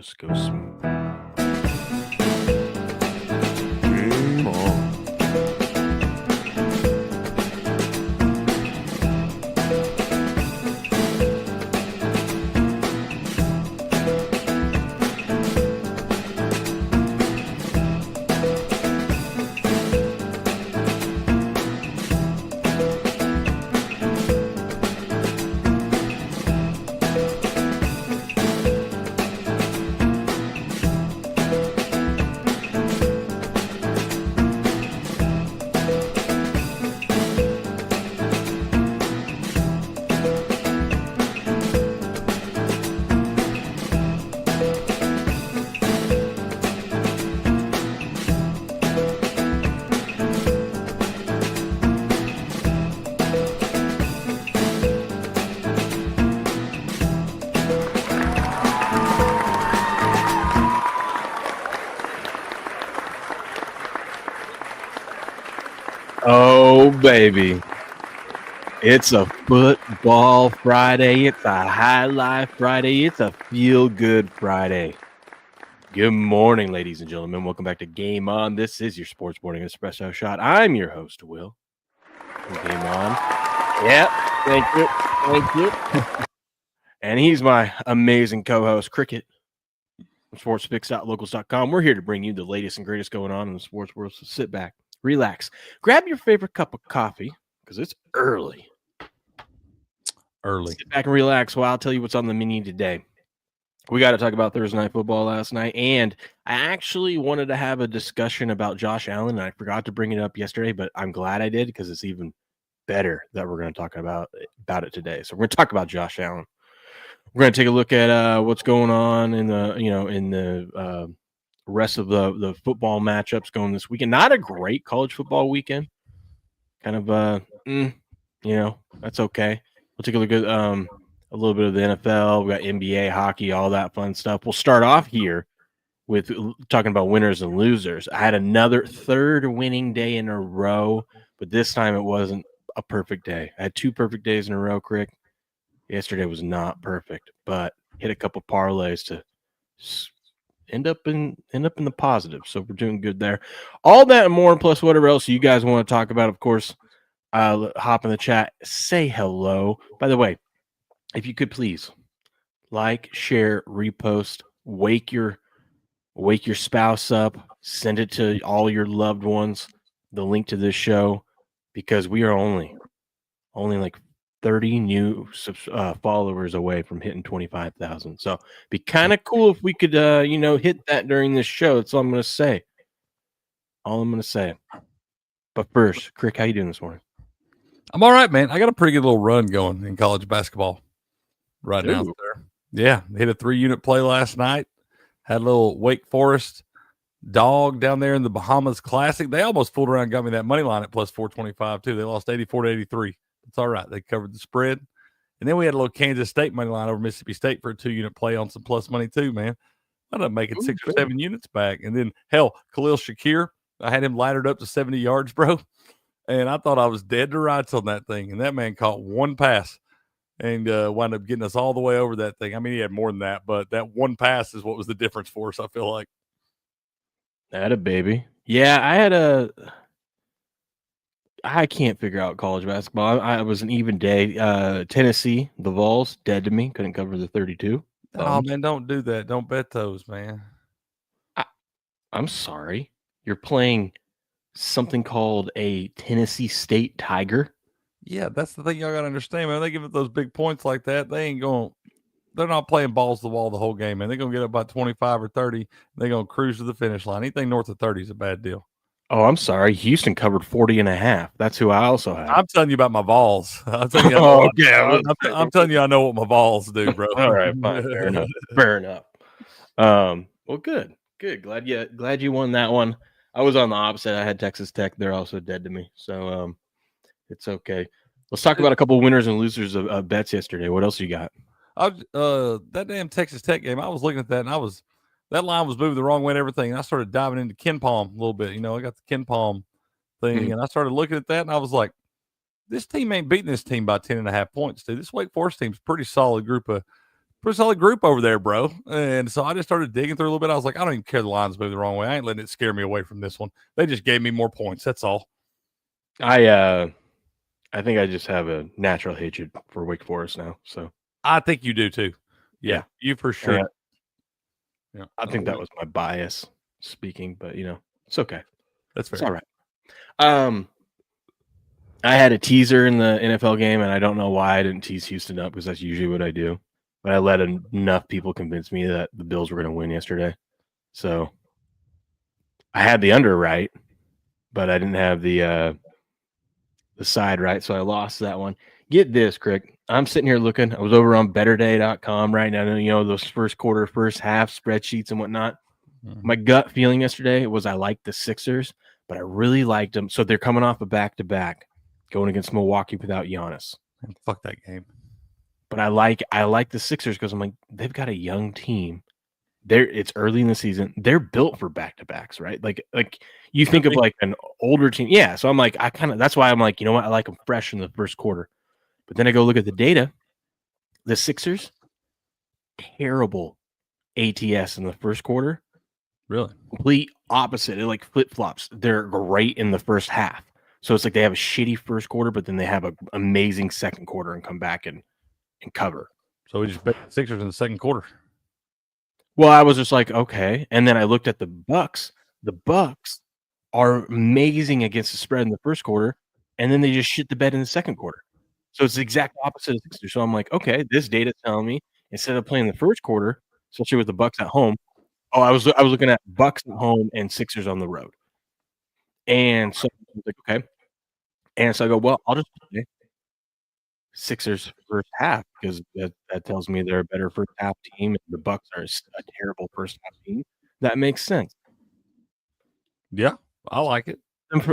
just go smooth. Game on. Oh, baby. It's a football Friday. It's a high life Friday. It's a feel good Friday. Good morning, ladies and gentlemen. Welcome back to Game On. This is your sports morning espresso shot. I'm your host, Will. Game On. Yep. Thank you. And he's my amazing co-host, Cricket, from sportsfix.locals.com. We're here to bring you the latest and greatest going on in the sports world. So sit back, relax, grab your favorite cup of coffee because it's early. Sit back and relax while I'll tell you what's on the menu today. We got to talk about Thursday Night Football last night, and I actually wanted to have a discussion about Josh Allen, and I forgot to bring it up yesterday, but I'm glad I did because it's even better that we're going to talk about it today. So we're going to talk about Josh Allen. We're going to take a look at what's going on in the rest of the football matchups going this weekend. Not a great college football weekend. Kind of that's okay. We'll take a look at a little bit of the NFL. We got NBA, hockey, all that fun stuff. We'll start off here with talking about winners and losers. I had another third winning day in a row, but this time it wasn't a perfect day. I had two perfect days in a row, Crick. Yesterday was not perfect, but hit a couple parlays to end up in the positive. So we're doing good there. All that and more, plus whatever else you guys want to talk about, of course. Hop in the chat, say hello. By the way, if you could please like, share, repost, wake your spouse up, send it to all your loved ones, the link to this show, because we are only like 30 new followers away from hitting 25,000. So be kind of cool if we could hit that during this show. That's all I'm going to say. But first, Crick, how you doing this morning? I'm all right, man. I got a pretty good little run going in college basketball right now. There. Yeah, hit a 3-unit play last night. Had a little Wake Forest dog down there in the Bahamas Classic. They almost fooled around and got me that money line at plus 425 too. They lost 84-83. It's all right. They covered the spread. And then we had a little Kansas State money line over Mississippi State for a 2-unit play on some plus money too, man. I ended up making 6 or 7 units back. And then, hell, Khalil Shakir, I had him laddered up to 70 yards, bro. And I thought I was dead to rights on that thing. And that man caught one pass and wound up getting us all the way over that thing. I mean, he had more than that, but that one pass is what was the difference for us, I feel like. That a baby. Yeah, I can't figure out college basketball. I was an even day. Tennessee, the Vols, dead to me. Couldn't cover the 32. Oh, man, don't do that. Don't bet those, man. I'm sorry. You're playing something called a Tennessee State Tiger. Yeah, that's the thing y'all got to understand, man. They give up those big points like that. They're not playing balls to the wall the whole game, man. They're going to get up by 25 or 30. They're going to cruise to the finish line. Anything north of 30 is a bad deal. Oh, I'm sorry. Houston covered 40.5. That's who I also have. I'm telling you about my Vols. I'm telling you, I'm telling you I know what my Vols do, bro. All right, fine. Fair enough. Well, good. Glad you won that one. I was on the opposite. I had Texas Tech. They're also dead to me. So it's okay. Let's talk about a couple winners and losers of bets yesterday. What else you got? That damn Texas Tech game, I was looking at that, and that line was moving the wrong way and everything. And I started diving into Ken Palm a little bit. I got the Ken Palm thing, and I started looking at that, and I was like, this team ain't beating this team by 10.5 points, dude. This Wake Forest team's pretty solid group of pretty solid group over there, bro. And so I just started digging through a little bit. I was like, I don't even care the lines move the wrong way. I ain't letting it scare me away from this one. They just gave me more points. That's all. I think I just have a natural hatred for Wake Forest now. So I think you do too. Yeah. You for sure. Yeah. I think that was my bias speaking, but it's okay. That's fair. It's all right. I had a teaser in the NFL game, and I don't know why I didn't tease Houston up because that's usually what I do. But I let enough people convince me that the Bills were going to win yesterday. So I had the under right, but I didn't have the side right, so I lost that one. Get this, Crick. I'm sitting here looking. I was over on betterday.com right now. Those first quarter, first half spreadsheets and whatnot. Mm-hmm. My gut feeling yesterday was I liked the Sixers, but I really liked them. So they're coming off a back-to-back going against Milwaukee without Giannis. Fuck that game. But I like the Sixers because I'm like, they've got a young team. It's early in the season. They're built for back-to-backs, right? Like you think of like an older team. Yeah. So I'm like, that's why I'm like, you know what? I like them fresh in the first quarter. But then I go look at the data. The Sixers, terrible ATS in the first quarter. Really? Complete opposite. It like flip-flops. They're great in the first half. So it's like they have a shitty first quarter, but then they have an amazing second quarter and come back and cover. So we just bet the Sixers in the second quarter. Well, I was just like, okay. And then I looked at the Bucks. The Bucks are amazing against the spread in the first quarter, and then they just shit the bed in the second quarter. So it's the exact opposite of Sixers. So I'm like, okay, this data's telling me instead of playing the first quarter, especially with the Bucks at home. Oh, I was looking at Bucks at home and Sixers on the road. And so I was like, okay. And so I go, well, I'll just play Sixers first half because that tells me they're a better first half team and the Bucks are a terrible first half team. That makes sense. Yeah, I like it.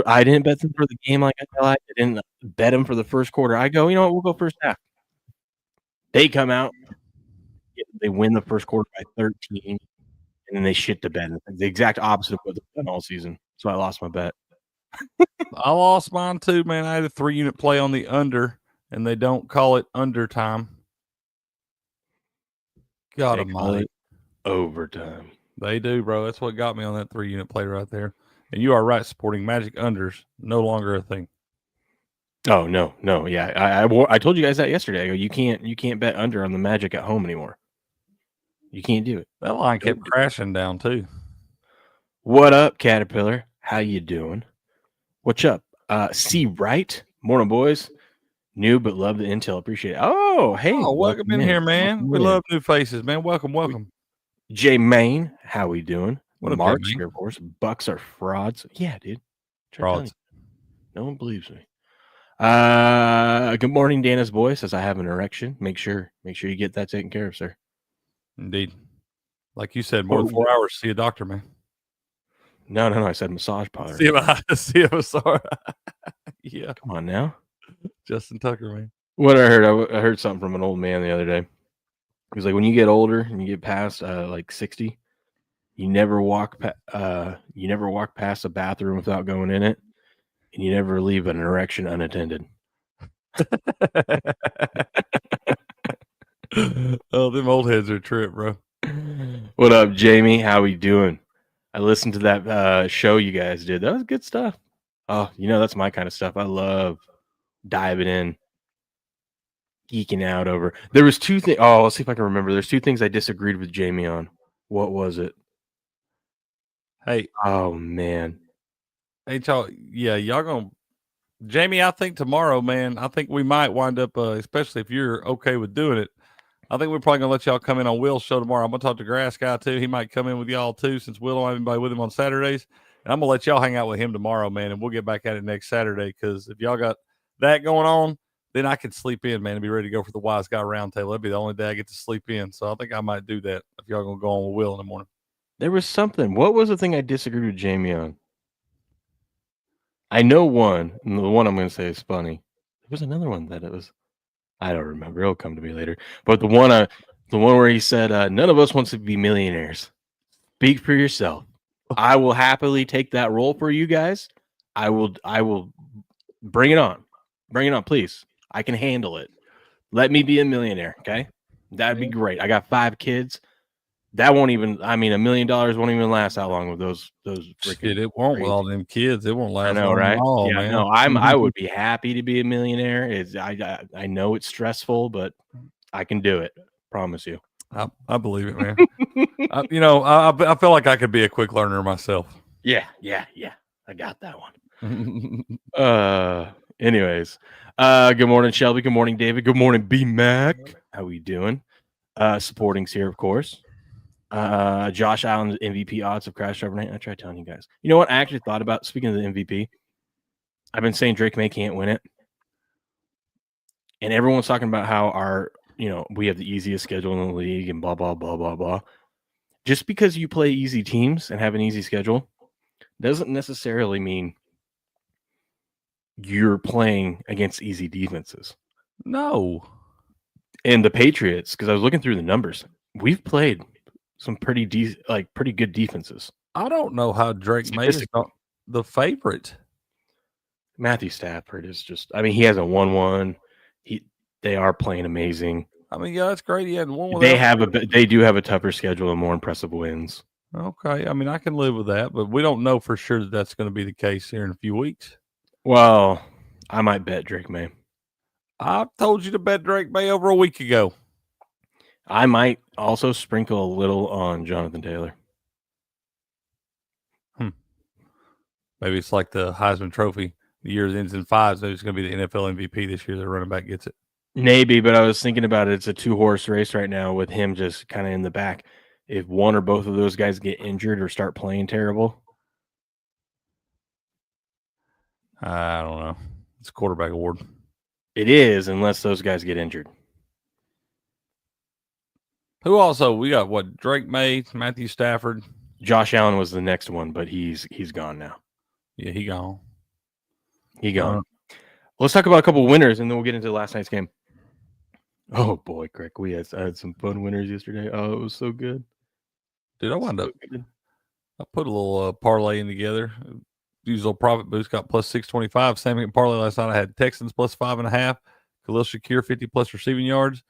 I didn't bet them for the game like I didn't bet them for the first quarter. I go, you know what? We'll go first half. They come out, they win the first quarter by 13, and then they shit the bed. It's the exact opposite of what they've done all season. So I lost my bet. I lost mine too, man. I had a 3-unit play on the under. And they don't call it undertime. God almighty. Overtime. They do, bro. That's what got me on that 3-unit play right there. And you are right, supporting Magic unders, no longer a thing. Oh, no. Yeah. I told you guys that yesterday. I go, you can't bet under on the Magic at home anymore. You can't do it. That line kept crashing down too. What up, Caterpillar? How you doing? What's up? C Right? Morning, boys. New, but love the intel. Appreciate it. Oh, hey. Welcome in here, man. We love new faces, man. Welcome. J Main, how we doing? What Mark's here, of course. Bucks are frauds. Yeah, dude. Frauds. No one believes me. Good morning, Dana's boy says I have an erection. Make sure you get that taken care of, sir. Indeed. Like you said, more than 4 hours. See a doctor, man. No. I said massage parlor. See a massage. Yeah. Come on now. Justin Tucker, man. What I heard something from an old man the other day. He was like, when you get older and you get past like 60, you never walk past a bathroom without going in it, and you never leave an erection unattended. Oh, them old heads are a trip, bro. What up, Jamie? How we doing? I listened to that show you guys did. That was good stuff. Oh, that's my kind of stuff. I love diving in, geeking out over. There was 2 things. Oh, let's see if I can remember. There's 2 things I disagreed with Jamie on. What was it? Hey. Oh, man. Hey, y'all gonna Jamie, I think tomorrow, man, I think we might wind up, especially if you're okay with doing it, I think we're probably going to let y'all come in on Will's show tomorrow. I'm going to talk to Grass Guy, too. He might come in with y'all, too, since Will don't have anybody with him on Saturdays. And I'm going to let y'all hang out with him tomorrow, man, and we'll get back at it next Saturday because if y'all got that going on, then I can sleep in, man, and be ready to go for the Wise Guy Roundtable. That'd be the only day I get to sleep in. So I think I might do that if y'all going to go on with Will in the morning. There was something. What was the thing I disagreed with Jamie on? I know one, and the one I'm going to say is funny. There was another one that it was, I don't remember. It'll come to me later. But the one where he said, none of us wants to be millionaires. Speak for yourself. I will happily take that role for you guys. I will bring it on. Bring it on, please. I can handle it. Let me be a millionaire, okay? That'd be great. I got 5 kids. That won't even. I mean, $1 million won't even last that long with those freaking. Shit, it won't with all them kids. It won't last. I know, long right? at all, Yeah, man. no, I would be happy to be a millionaire. I know it's stressful, but I can do it. Promise you. I believe it, man. I feel like I could be a quick learner myself. Yeah. I got that one. Anyways, good morning, Shelby. Good morning, David. Good morning, B Mac. How we doing? Supporting's here, of course. Josh Allen's MVP odds have crashed overnight. I tried telling you guys. You know what? I actually thought about, speaking of the MVP, I've been saying Drake May can't win it. And everyone's talking about how we have the easiest schedule in the league and blah, blah, blah, blah, blah. Just because you play easy teams and have an easy schedule doesn't necessarily mean you're playing against easy defenses. No. And the Patriots, because I was looking through the numbers, we've played some pretty good defenses. I don't know how Drake May is not the favorite. Matthew Stafford is just, I mean, he hasn't won one. They are playing amazing. I mean, yeah, that's great. He hadn't won. They do have a tougher schedule and more impressive wins. Okay. I mean, I can live with that, but we don't know for sure that that's going to be the case here in a few weeks. Well, I might bet Drake May. I told you to bet Drake May over a week ago. I might also sprinkle a little on Jonathan Taylor. Maybe it's like the Heisman Trophy. The year ends in 5s. Maybe it's going to be the NFL MVP this year. The running back gets it. Maybe, but I was thinking about it. It's a 2-horse race right now with him just kind of in the back. If one or both of those guys get injured or start playing terrible, I don't know. It's a quarterback award. It is, unless those guys get injured. Who also? We got what? Drake May, Matthew Stafford. Josh Allen was the next one, but he's gone now. Yeah, he gone. Let's talk about a couple winners, and then we'll get into last night's game. Oh boy, Craig, I had some fun winners yesterday. Oh, it was so good. Dude, I wound up. I put a little parlay in together. Use a little profit boost. Got plus 625. Same thing parlay last night. I had Texans plus 5.5. Khalil Shakir 50 plus receiving yards.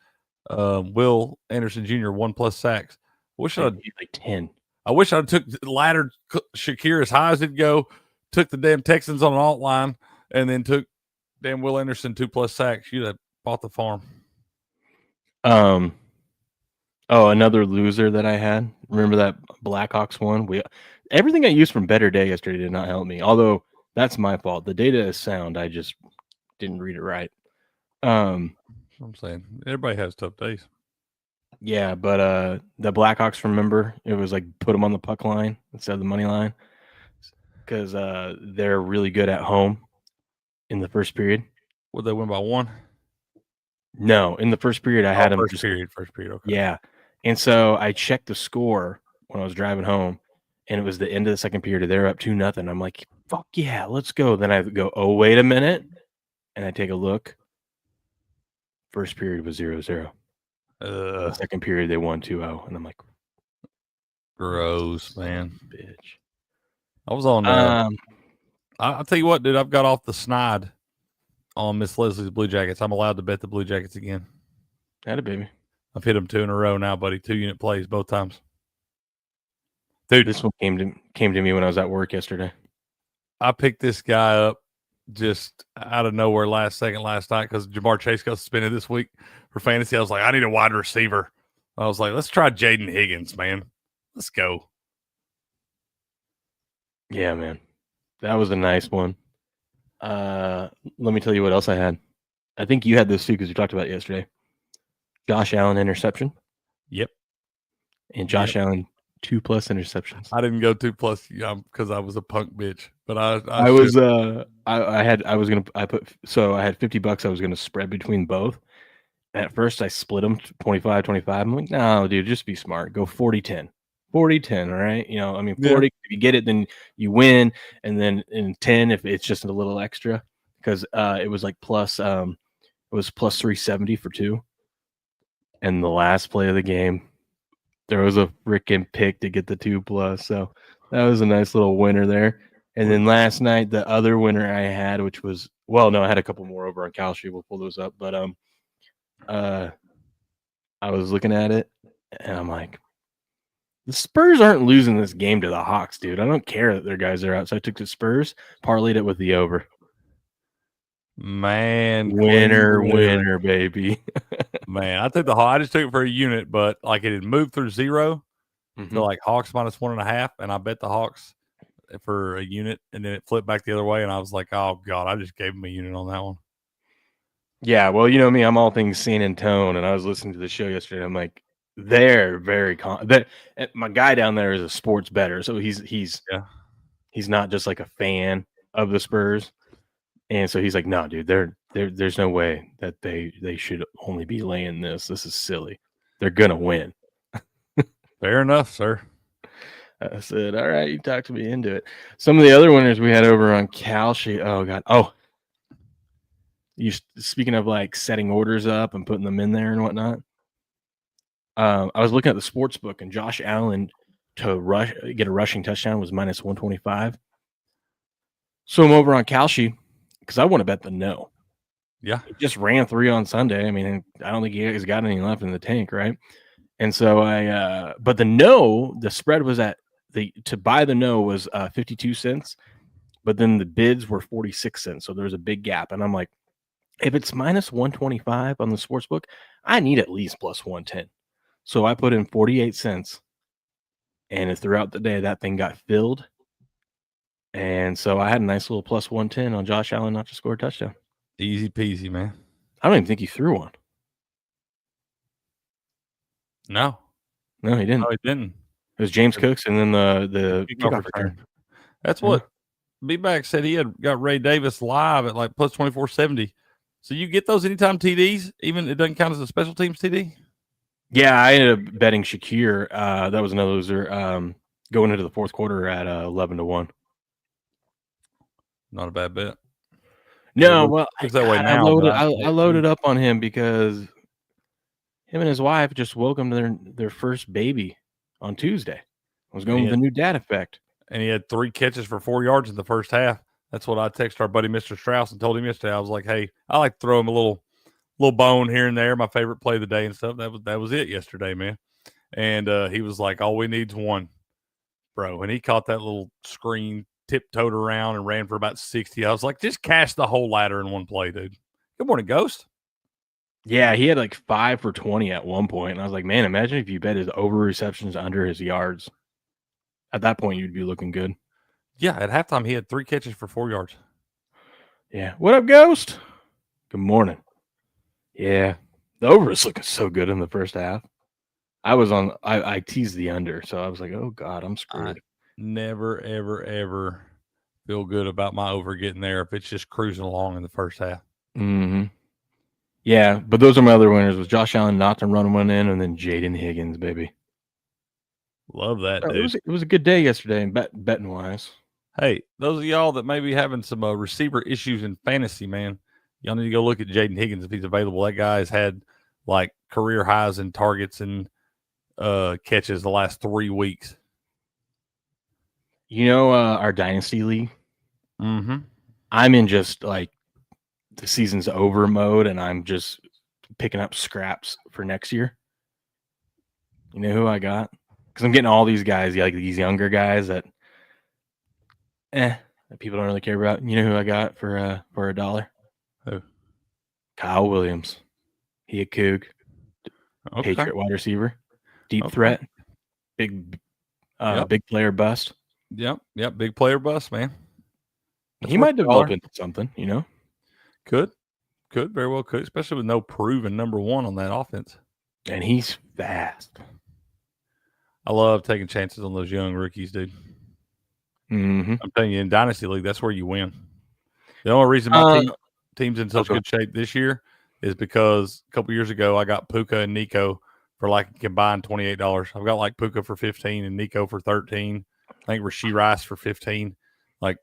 Will Anderson Jr. 1+ sacks. Wish I'd like 10. I wish I'd took laddered Shakir as high as it'd go. Took the damn Texans on an alt line, and then took damn Will Anderson 2+ sacks. You'd have bought the farm. Another loser that I had. Remember that Blackhawks one? Everything I used from Better Day yesterday did not help me. Although that's my fault. The data is sound. I just didn't read it right. I'm saying everybody has tough days. Yeah, but the Blackhawks, remember, it was like put them on the puck line instead of the money line because they're really good at home in the first period. Would they win by 1? No, in the first period I had them. First period. Okay. Yeah, and so I checked the score when I was driving home, and it was the end of the second period. They're up 2-0. I'm like, fuck yeah, let's go. Then I go, oh wait a minute, and I take a look. First period was 0-0. Second period they won 2-0, and I'm like, gross, man, bitch. I was on. I'll tell you what, dude. I've got off the snide on Miss Leslie's Blue Jackets. I'm allowed to bet the Blue Jackets again. Had it, baby. I've hit them 2 in a row now, buddy. 2-unit plays both times. Dude, this one came to me when I was at work yesterday. I picked this guy up just out of nowhere last night because Jamar Chase got suspended this week for fantasy. I was like, I need a wide receiver. I was like, let's try Jaden Higgins, man. Let's go. Yeah, man. That was a nice one. Let me tell you what else I had. I think you had this too because we talked about it yesterday. Josh Allen interception. Yep. And Josh Allen 2+ interceptions. I didn't go 2+ because I was a punk bitch. But I had $50 I was gonna spread between both. At first I split them 25-25. I'm like, no, dude, just be smart. Go 40-10. 40-10, all right? 40, if you get it, then you win. And then in 10, if it's just a little extra, because it was like plus 370 for 2. And the last play of the game, there was a freaking pick to get the 2+. So that was a nice little winner there. And then last night, the other winner I had, which was, I had a couple more over on Cal Street. We'll pull those up. But I was looking at it, and I'm like, the Spurs aren't losing this game to the Hawks, dude. I don't care that their guys are out. So I took the Spurs, parlayed it with the over. Man, Winner, baby. Man, I took I just took it for a unit, but like it had moved through 0 to like Hawks -1.5, and I bet the Hawks for a unit, and then it flipped back the other way, and I was like, oh god, I just gave him a unit on that one. Yeah, well, you know me, I'm all things San Antone, and I was listening to the show yesterday. I'm like, they're very my guy down there is a sports bettor, so he's not just like a fan of the Spurs, and so he's like, no, dude, there's no way that they should only be laying this. This is silly. They're gonna win. Fair enough, sir. I said, all right, you talked me into it. Some of the other winners we had over on Kalshi. Oh god. Oh, you speaking of like setting orders up and putting them in there and whatnot. I was looking at the sports book, and Josh Allen to get a rushing touchdown was -125. So I'm over on Kalshi because I want to bet the no. Yeah, he just ran 3 on Sunday. I mean, I don't think he's got any left in the tank, right? And so but the no, the spread was to buy the no was 52 cents, but then the bids were 46 cents. So there was a big gap. And I'm like, if it's -125 on the sports book, I need at least +110. So I put in 48 cents, and throughout the day, that thing got filled. And so I had a nice little +110 on Josh Allen not to score a touchdown. Easy peasy, man. I don't even think he threw one. No, he didn't. No, he didn't. It was James Cooks and then the kickoff return. That's what B-Back said. He had got Ray Davis live at like plus 2470. So you get those anytime TDs, even it doesn't count as a special teams TD? Yeah, I ended up betting Shakir. That was another loser. Going into the fourth quarter at 11-1. Not a bad bet. No, well, it's that way now. I loaded up on him because him and his wife just welcomed their first baby on Tuesday. I was going with the new dad effect. And he had 3 catches for 4 yards in the first half. That's what I texted our buddy Mr. Strauss and told him yesterday. I was like, hey, I like to throw him a little bone here and there, my favorite play of the day and stuff. That was it yesterday, man. And he was like, all we need's one, bro. And he caught that little screen, tiptoed around and ran for about 60. I was like, just cash the whole ladder in one play, dude. Good morning, Ghost. Yeah, he had like 5 for 20 at one point. And I was like, man, imagine if you bet his over receptions under his yards. At that point, you'd be looking good. Yeah, at halftime, he had 3 catches for 4 yards. Yeah. What up, Ghost? Good morning. Yeah, the over is looking so good in the first half. I teased the under, so I was like, oh, God, I'm screwed. I never, ever, ever feel good about my over getting there if it's just cruising along in the first half. Mm-hmm. Yeah, but those are my other winners. Was Josh Allen not to run one in, and then Jaden Higgins, baby. Love that, dude. It was a good day yesterday, betting wise. Hey, those of y'all that may be having some receiver issues in fantasy, man, y'all need to go look at Jaden Higgins if he's available. That guy has had like career highs in targets and catches the last 3 weeks. You know, our dynasty league. Mm-hmm. I'm in just like the season's over mode, and I'm just picking up scraps for next year. You know who I got? Because I'm getting all these guys, like these younger guys that people don't really care about. You know who I got for $1? Who? Kyle Williams. He a Coug. Okay. Patriot wide receiver. Deep threat. Big player bust. Yep. Big player bust, man. He might develop into something, you know? Could. Very well could, especially with no proven number one on that offense. And he's fast. I love taking chances on those young rookies, dude. Mm-hmm. I'm telling you, in Dynasty League, that's where you win. The only reason my team's in such good shape this year is because a couple years ago I got Puka and Nico for like a combined $28. I've got like Puka for 15 and Nico for 13. I think Rashee Rice for 15. Like,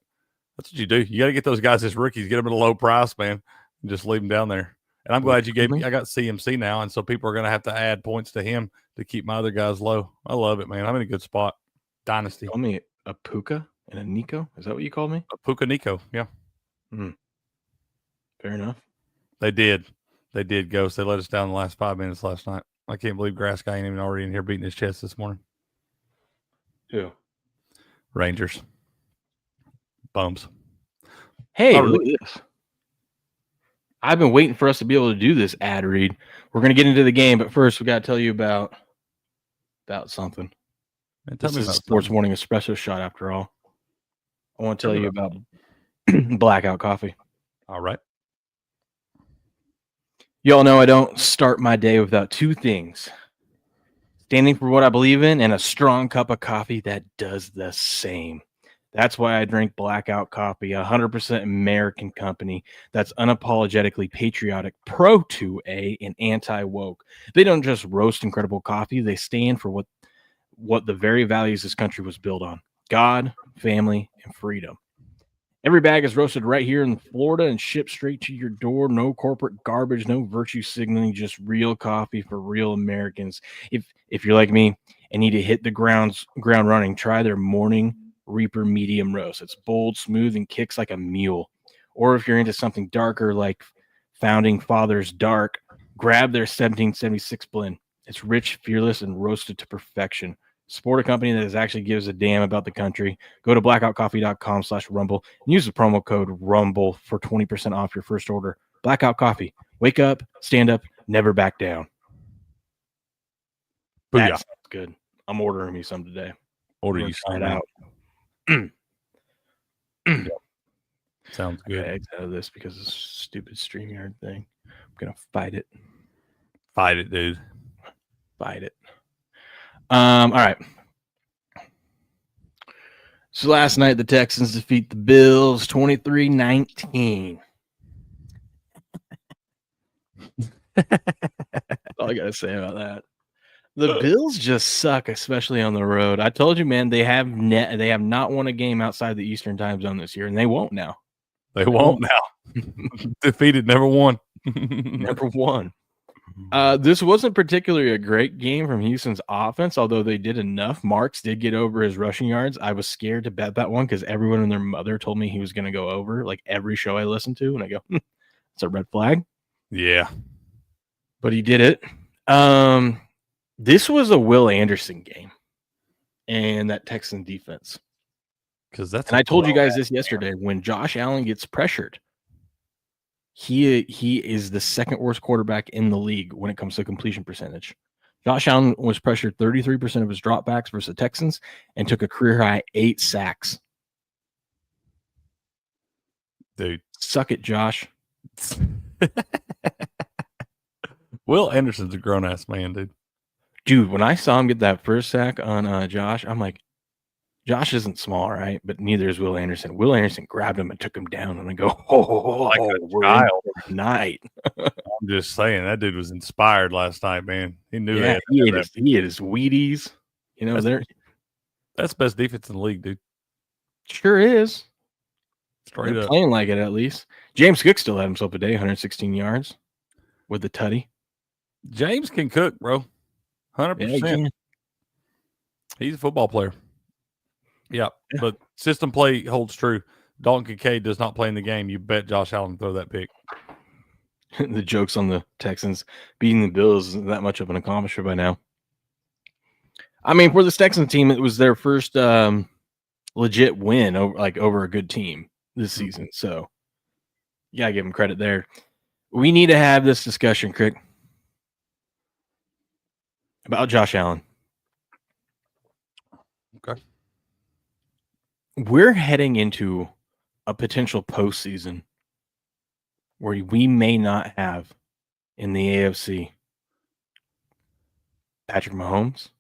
that's what you do. You got to get those guys as rookies, get them at a low price, man, and just leave them down there. And I'm glad you gave me. I got CMC now, and so people are going to have to add points to him to keep my other guys low. I love it, man. I'm in a good spot. Dynasty. Call me a Puka and a Nico? Is that what you called me? A Puka Nico, yeah. Fair enough. They did, Ghost. They let us down the last 5 minutes last night. I can't believe Grass Guy ain't even already in here beating his chest this morning. Who? Rangers. Bums. Hey, look at this. I've been waiting for us to be able to do this ad read. We're going to get into the game, but first we got to tell you about something. This is Sports Morning Espresso Shot, after all. I want to tell you about Blackout Coffee. All right. Y'all know I don't start my day without two things: standing for what I believe in and a strong cup of coffee that does the same. That's why I drink Blackout Coffee, a 100% American company that's unapologetically patriotic, pro-2A, and anti-woke. They don't just roast incredible coffee. They stand for what the very values this country was built on: God, family, and freedom. Every bag is roasted right here in Florida and shipped straight to your door. No corporate garbage, no virtue signaling, just real coffee for real Americans. If you're like me and need to hit the ground running, try their Morning Reaper medium roast. It's bold, smooth, and kicks like a mule. Or if you're into something darker like Founding Fathers Dark, grab their 1776 blend. It's rich, fearless, and roasted to perfection. Support a company that actually gives a damn about the country. Go to blackoutcoffee.com/rumble and use the promo code RUMBLE for 20% off your first order. Blackout Coffee. Wake up, stand up, never back down. That sounds good. I'm ordering me some today. Order you some out. Sounds good. I exit out of this because of this stupid StreamYard thing. I'm gonna fight it. Fight it, dude. Fight it. All right. So last night the Texans defeat the Bills 23-19. That's all I gotta say about that. The Bills just suck, especially on the road. I told you, man, they have not won a game outside the Eastern time zone this year, and they won't now. They won't now. Defeated, never won. Never won. This wasn't particularly a great game from Houston's offense, although they did enough. Marks did get over his rushing yards. I was scared to bet that one because everyone and their mother told me he was going to go over, like every show I listened to, and I go, it's a red flag. Yeah. But he did it. This was a Will Anderson game and that Texan defense. And I told you guys this yesterday. When Josh Allen gets pressured, he is the second worst quarterback in the league when it comes to completion percentage. Josh Allen was pressured 33% of his dropbacks versus the Texans and took a career high 8 sacks. Dude, suck it, Josh. Will Anderson's a grown ass man, dude. Dude, when I saw him get that first sack on Josh, I'm like, Josh isn't small, right? But neither is Will Anderson. Will Anderson grabbed him and took him down, and I go, like a child. Night. I'm just saying, that dude was inspired last night, man. He knew that. He had his Wheaties. You know, that's the best defense in the league, dude. Sure is. Straight up. Playing like it, at least. James Cook still had himself a day, 116 yards with the tutty. James can cook, bro. 100%. He's a football player. Yeah, but system play holds true. Dalton Kincaid does not play in the game. You bet Josh Allen throw that pick. The joke's on the Texans. Beating the Bills isn't that much of an accomplishment by now. I mean, for this Texans team, it was their first legit win over a good team this season. So, you got to give them credit there. We need to have this discussion, Crick, about Josh Allen. Okay. We're heading into a potential postseason where we may not have in the AFC Patrick Mahomes,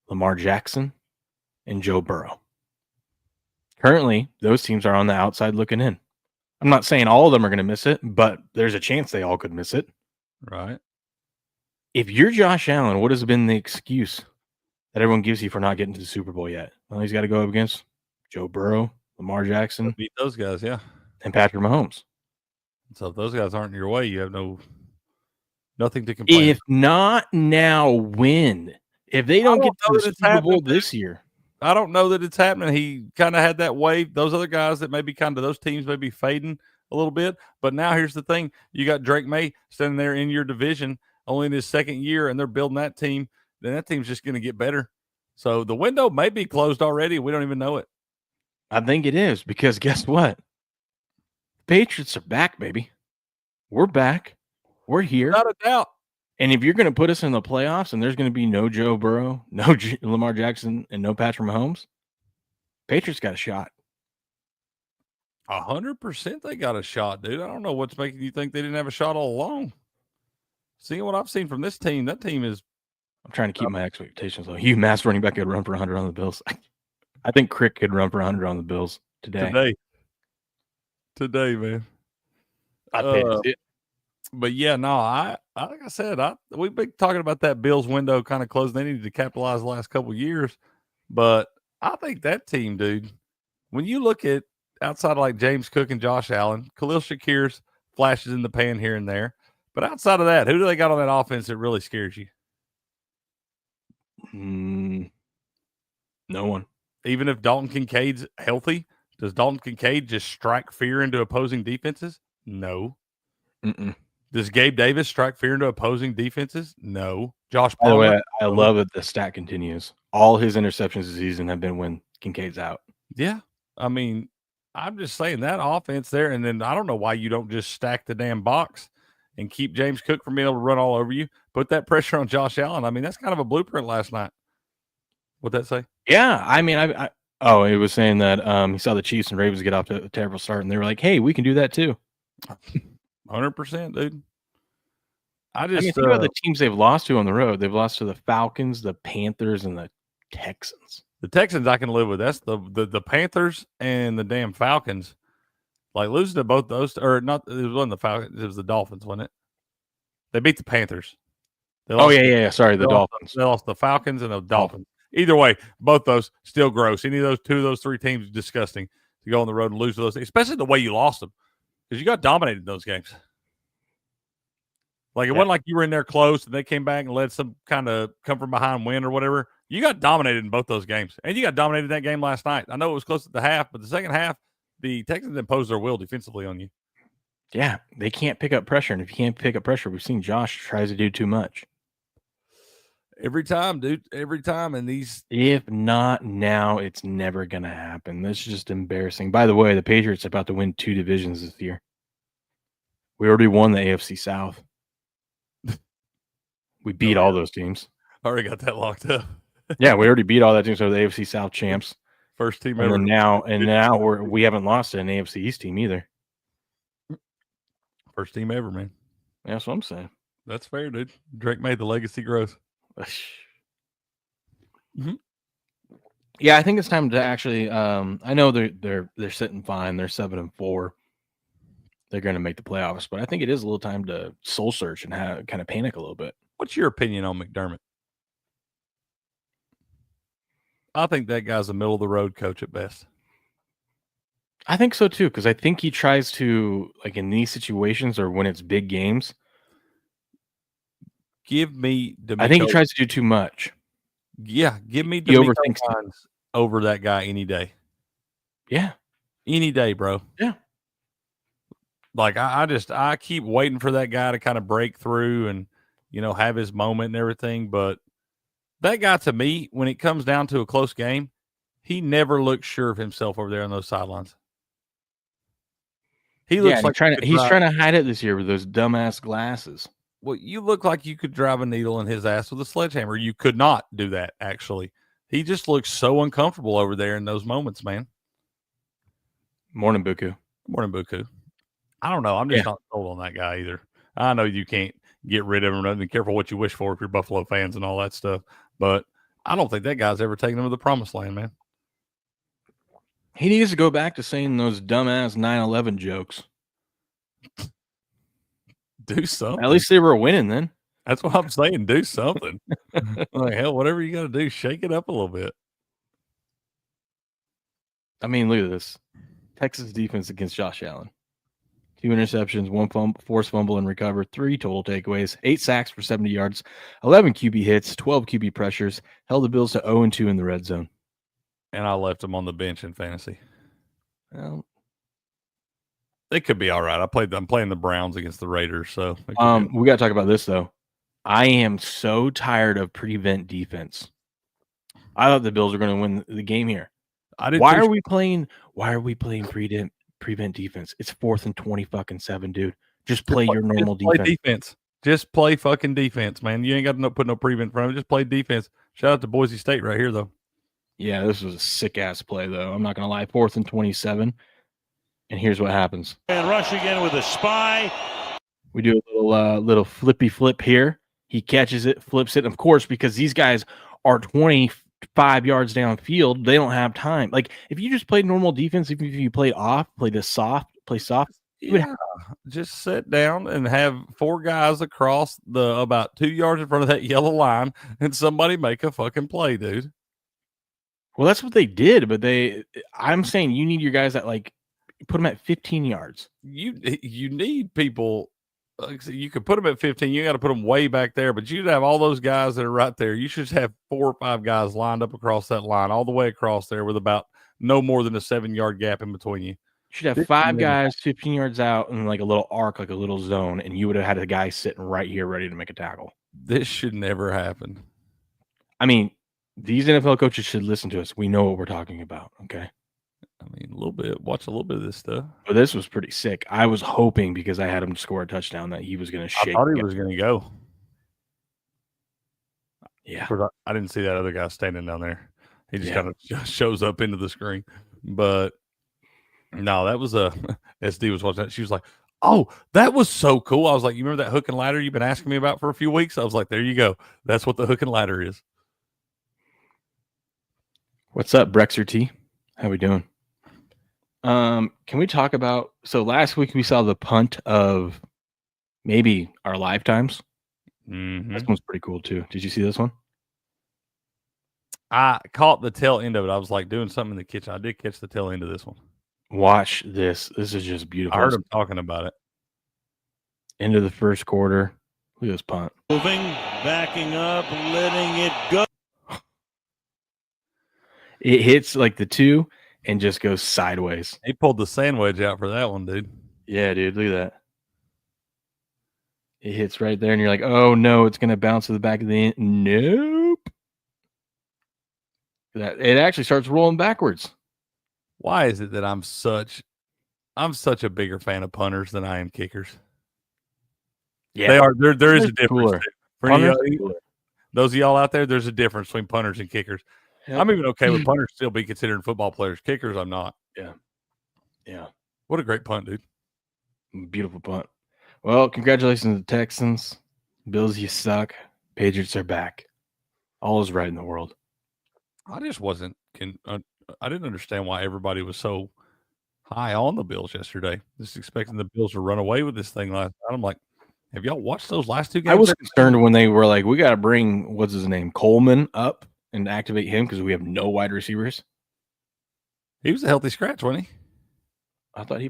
Lamar Jackson, and Joe Burrow. Currently, those teams are on the outside looking in. I'm not saying all of them are going to miss it, but there's a chance they all could miss it. Right. If you're Josh Allen, what has been the excuse that everyone gives you for not getting to the Super Bowl yet? Well, he's got to go up against Joe Burrow, Lamar Jackson, beat those guys, yeah, and Patrick Mahomes. So if those guys aren't in your way, you have nothing to complain. If not now, when? If they don't get to the Super Bowl this year, I don't know that it's happening. He kind of had that wave. Those other guys that maybe kind of those teams may be fading a little bit. But now here's the thing: you got Drake May standing there in your division only in his second year, and they're building that team, then that team's just going to get better. So the window may be closed already. We don't even know it. I think it is because guess what? Patriots are back, baby. We're back. We're here. Without a doubt. And if you're going to put us in the playoffs and there's going to be no Joe Burrow, no Lamar Jackson, and no Patrick Mahomes, Patriots got a shot. 100% they got a shot, dude. I don't know what's making you think they didn't have a shot all along. Seeing what I've seen from this team, that team is. I'm trying to keep my expectations low. UMass running back could run for 100 on the Bills. I think Crick could run for 100 on the Bills today. Today, man. I'd pay to see it. But yeah, no, like I said, we've been talking about that Bills window kind of closing. They needed to capitalize the last couple of years, but I think that team, dude, when you look at outside of like James Cook and Josh Allen, Khalil Shakir's flashes in the pan here and there, but outside of that, who do they got on that offense that really scares you? No one. Even if Dalton Kincaid's healthy, does Dalton Kincaid just strike fear into opposing defenses? No. Does Gabe Davis strike fear into opposing defenses? No. Josh Palmer? By the way, I love it. The stat continues. All his interceptions this season have been when Kincaid's out. Yeah. I mean, I'm just saying that offense there, and then I don't know why you don't just stack the damn box and keep James Cook from being able to run all over you. Put that pressure on Josh Allen. I mean, that's kind of a blueprint last night. What'd that say? Yeah. I mean, it was saying that he saw the Chiefs and Ravens get off to a terrible start, and they were like, hey, we can do that too. 100%, dude. I mean, think about the teams they've lost to on the road. They've lost to the Falcons, the Panthers, and the Texans. The Texans I can live with. That's the Panthers and the damn Falcons. Like losing to both those, or not, it wasn't the Falcons, it was the Dolphins, wasn't it? They beat the Panthers. Yeah. Sorry, the Dolphins. They lost the Falcons and the Dolphins. Either way, both those still gross. Any of those two of those three teams disgusting to go on the road and lose to those, especially the way you lost them. Because you got dominated in those games. Like, it wasn't like you were in there close and they came back and led some kind of come from behind win or whatever. You got dominated in both those games. And you got dominated in that game last night. I know it was close at the half, but the second half, the Texans imposed their will defensively on you. Yeah, they can't pick up pressure. And if you can't pick up pressure, we've seen Josh tries to do too much. Every time, dude. Every time. And if not now, it's never going to happen. That's just embarrassing. By the way, the Patriots are about to win 2 divisions this year. We already won the AFC South. We beat all those teams. Already got that locked up. Yeah, we already beat all that teams. So the AFC South champs. First team ever. And now we haven't lost to an AFC East team either. First team ever, man. That's what I'm saying. That's fair, dude. Drake made the legacy growth. Yeah, I think it's time to actually. I know they're sitting fine. They're 7-4. They're going to make the playoffs, but I think it is a little time to soul search and kind of panic a little bit. What's your opinion on McDermott? I think that guy's a middle of the road coach at best. I think so too, because I think he tries to, like in these situations or when it's big games. Give me I think he tries to do too much. Yeah, give me DeMeco Ryans over that guy any day. Yeah. Any day, bro. Yeah. Like I keep waiting for that guy to kind of break through and, have his moment and everything. But that guy, to me, when it comes down to a close game, he never looks sure of himself over there on those sidelines. He looks like he's trying to hide it this year with those dumbass glasses. Well, you look like you could drive a needle in his ass with a sledgehammer. You could not do that, actually. He just looks so uncomfortable over there in those moments, man. Morning, Buku. Morning, Buku. I don't know. I'm just not sold on that guy either. I know you can't get rid of him. And be careful what you wish for if you're Buffalo fans and all that stuff. But I don't think that guy's ever taken him to the promised land, man. He needs to go back to saying those dumbass 9/11 jokes. Do something. At least they were winning then. That's what I'm saying. Do something. Like, hell, whatever you got to do, shake it up a little bit. I mean, look at this. Texas defense against Josh Allen. 2 interceptions, 1 forced fumble and recover, 3 total takeaways, 8 sacks for 70 yards, 11 QB hits, 12 QB pressures, held the Bills to 0-2 in the red zone. And I left them on the bench in fantasy. Well, they could be all right. I'm playing the Browns against the Raiders, so we got to talk about this though. I am so tired of prevent defense. I thought the Bills were going to win the game here. Why are we playing prevent defense? It's 4th and 20-7, dude. Just play your normal defense. Just play fucking defense, man. You ain't got to put no prevent in front of it. Just play defense. Shout out to Boise State right here, though. Yeah, this was a sick-ass play, though. I'm not going to lie. 4th and 27. And here's what happens. And rush again with a spy. We do a little flippy flip here. He catches it, flips it. Of course, because these guys are 25 yards downfield, they don't have time. Like, if you just played normal defense, if you played off, play soft, yeah, just sit down and have 4 guys across the about 2 yards in front of that yellow line and somebody make a fucking play, dude. Well, that's what they did, but I'm saying you need your guys that, like, put them at 15 yards. You need people. You could put them at 15. You got to put them way back there, but you'd have all those guys that are right there. You should have 4 or 5 guys lined up across that line, all the way across there, with about no more than a 7-yard gap in between you. You should have 5 guys 15 yards out in like a little arc, like a little zone, and you would have had a guy sitting right here ready to make a tackle. This should never happen. I mean, these NFL coaches should listen to us. We know what we're talking about, okay? I mean, a little bit. Watch a little bit of this stuff. But this was pretty sick. I was hoping, because I had him score a touchdown, that he was going to shake. I thought he was going to go. Yeah. I didn't see that other guy standing down there. He just kind of shows up into the screen. But no, that was SD was watching that. She was like, "Oh, that was so cool." I was like, "You remember that hook and ladder you've been asking me about for a few weeks?" I was like, "There you go. That's what the hook and ladder is." What's up, Brexer T? How we doing? Can we talk about, so last week we saw the punt of maybe our lifetimes. Mm-hmm. This one's pretty cool too. Did you see this one? I caught the tail end of it. I was like doing something in the kitchen. I did catch the tail end of this one. Watch this. This is just beautiful. I heard him talking about it. Into the first quarter. Look at this punt. Moving, backing up, letting it go. It hits like the 2 and just goes sideways. He pulled the sandwich out for that one, dude. Yeah, dude. Look at that. It hits right there, and you're like, oh, no, it's going to bounce to the back of the end. Nope. It actually starts rolling backwards. Why is it that I'm such a bigger fan of punters than I am kickers? Yeah, they are. There is a difference. For those of y'all out there, there's a difference between punters and kickers. Yep. I'm even okay with punters still be considered football players. Kickers, I'm not. Yeah. What a great punt, dude. Beautiful punt. Well, congratulations to the Texans. Bills, you suck. Patriots are back. All is right in the world. I just wasn't. I didn't understand why everybody was so high on the Bills yesterday. Just expecting the Bills to run away with this thing last night. I'm like, have y'all watched those last 2 games? I was concerned when they were like, we got to bring, what's his name, Coleman up and activate him because we have no wide receivers. He was a healthy scratch, wasn't he? I thought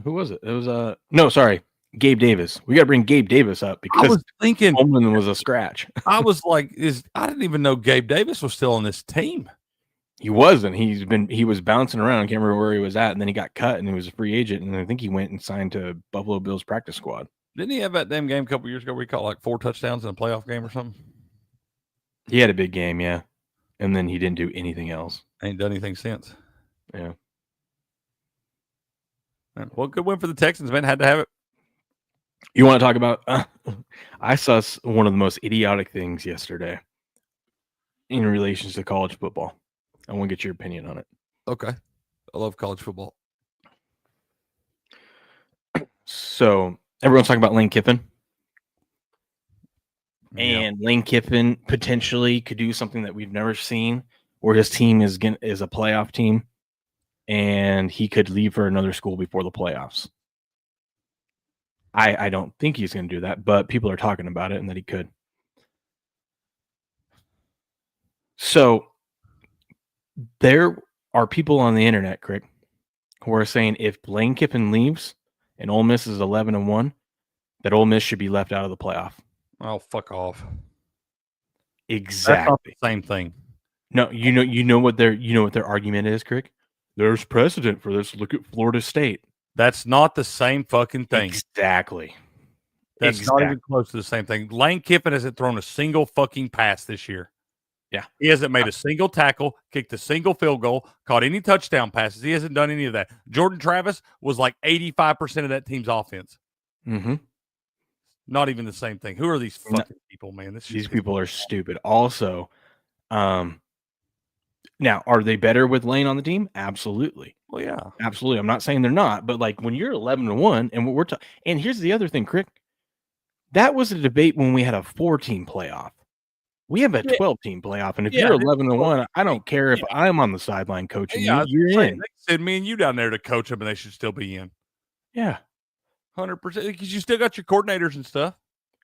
who was it? It was no, sorry, Gabe Davis. We got to bring Gabe Davis up because I was thinking Coleman was a scratch. I was like, I didn't even know Gabe Davis was still on this team. He wasn't. He was bouncing around. I can't remember where he was at, and then he got cut, and he was a free agent, and I think he went and signed to Buffalo Bills practice squad. Didn't he have that damn game a couple years ago where he caught like 4 touchdowns in a playoff game or something? He had a big game, yeah, and then he didn't do anything else. Ain't done anything since. Yeah. Well, good win for the Texans, man. Had to have it. You want to talk about? I saw one of the most idiotic things yesterday in relation to college football. I want to get your opinion on it. Okay. I love college football. So everyone's talking about Lane Kiffin. And Lane Kiffin potentially could do something that we've never seen, where his team is a playoff team, and he could leave for another school before the playoffs. I don't think he's going to do that, but people are talking about it and that he could. So there are people on the internet, Crick, who are saying if Lane Kiffin leaves and Ole Miss is 11-1, that Ole Miss should be left out of the playoff. Oh, fuck off! Exactly, that's not the same thing. No, you know what their argument is, Crick. There's precedent for this. Look at Florida State. That's not the same fucking thing. Exactly. That's not even close to the same thing. Lane Kiffin hasn't thrown a single fucking pass this year. Yeah. He hasn't made a single tackle, kicked a single field goal, caught any touchdown passes. He hasn't done any of that. Jordan Travis was like 85% of that team's offense. Mm-hmm. Not even the same thing. Who are these fucking people, man? These people are stupid. Also, now, are they better with Lane on the team? Absolutely. Well, yeah. Absolutely. I'm not saying they're not, but like when you're 11-1 and what we're talking, and here's the other thing, Crick, that was a debate when we had a 4-team playoff. We have a 12-team playoff, and if you're 11-1, I don't care if I'm on the sideline coaching you. You're in. They said me and you down there to coach them, and they should still be in. Yeah, 100%. Because you still got your coordinators and stuff.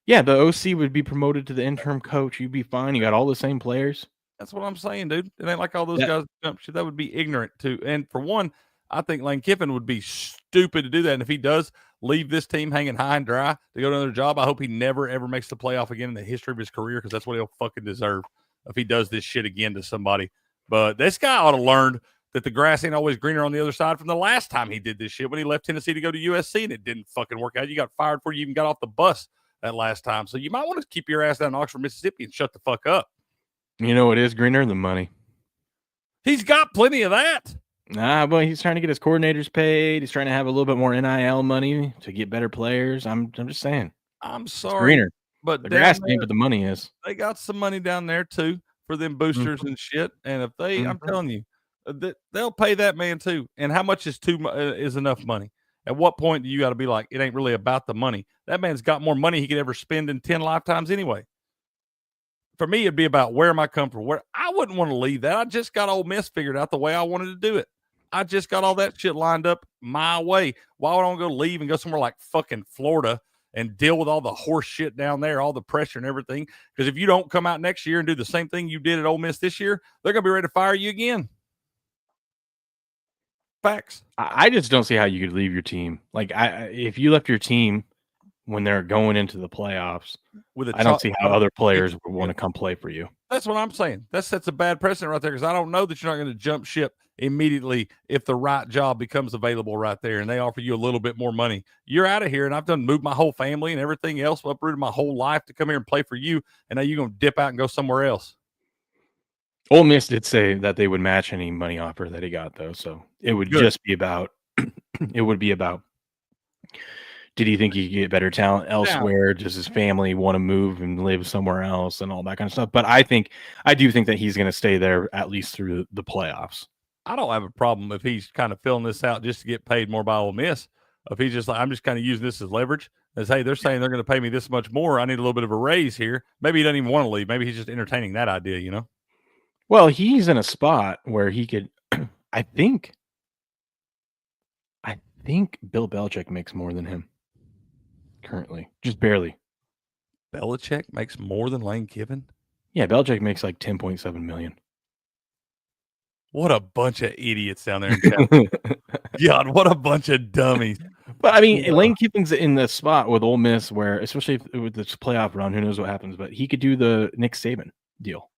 Yeah, the OC would be promoted to the interim coach. You'd be fine. You got all the same players. That's what I'm saying, dude. It ain't like all those guys jump shit. That would be ignorant too. And for one, I think Lane Kiffin would be stupid to do that. And if he does leave this team hanging high and dry to go to another job, I hope he never, ever makes the playoff again in the history of his career, because that's what he'll fucking deserve if he does this shit again to somebody. But this guy ought to learn that the grass ain't always greener on the other side from the last time he did this shit when he left Tennessee to go to USC and it didn't fucking work out. You got fired before you even got off the bus that last time. So you might want to keep your ass down in Oxford, Mississippi and shut the fuck up. You know what is greener than money? He's got plenty of that. Nah, but he's trying to get his coordinators paid. He's trying to have a little bit more NIL money to get better players. I'm just saying. I'm sorry. It's greener. But the grass ain't, but the money is. They got some money down there too for them boosters and shit. And if they, I'm telling you, they'll pay that man too. And how much is is enough money? At what point do you got to be like, it ain't really about the money? That man's got more money he could ever spend in 10 lifetimes anyway. For me, it'd be about where am I comfortable? Where I wouldn't want to leave that. I just got Ole Miss figured out the way I wanted to do it. I just got all that shit lined up my way. Why would I want to go leave and go somewhere like fucking Florida and deal with all the horse shit down there, all the pressure and everything? Because if you don't come out next year and do the same thing you did at Ole Miss this year, they're going to be ready to fire you again. Facts. I just don't see how you could leave your team. Like, if you left your team when they're going into the playoffs, I don't see how other players would want to come play for you. That's what I'm saying. That sets a bad precedent right there, because I don't know that you're not going to jump ship immediately if the right job becomes available right there and they offer you a little bit more money. You're out of here, and I've moved my whole family and everything else, uprooted my whole life to come here and play for you, and now you're going to dip out and go somewhere else. Ole Miss did say that they would match any money offer that he got, though, so it would just be about did he think he could get better talent elsewhere? Yeah. Does his family want to move and live somewhere else and all that kind of stuff? But I do think that he's going to stay there at least through the playoffs. I don't have a problem if he's kind of filling this out just to get paid more by Ole Miss. If he's just like, I'm just kind of using this as leverage, as, hey, they're saying they're going to pay me this much more. I need a little bit of a raise here. Maybe he doesn't even want to leave. Maybe he's just entertaining that idea, you know? Well, he's in a spot where he could, I think Bill Belichick makes more than him currently, just barely. Belichick makes more than Lane Kiffin? Yeah, Belichick makes like $10.7 million. What a bunch of idiots down there in California. God, what a bunch of dummies. But I mean, Lane Kiffin's in the spot with Ole Miss where, especially with this playoff run, who knows what happens, but he could do the Nick Saban deal.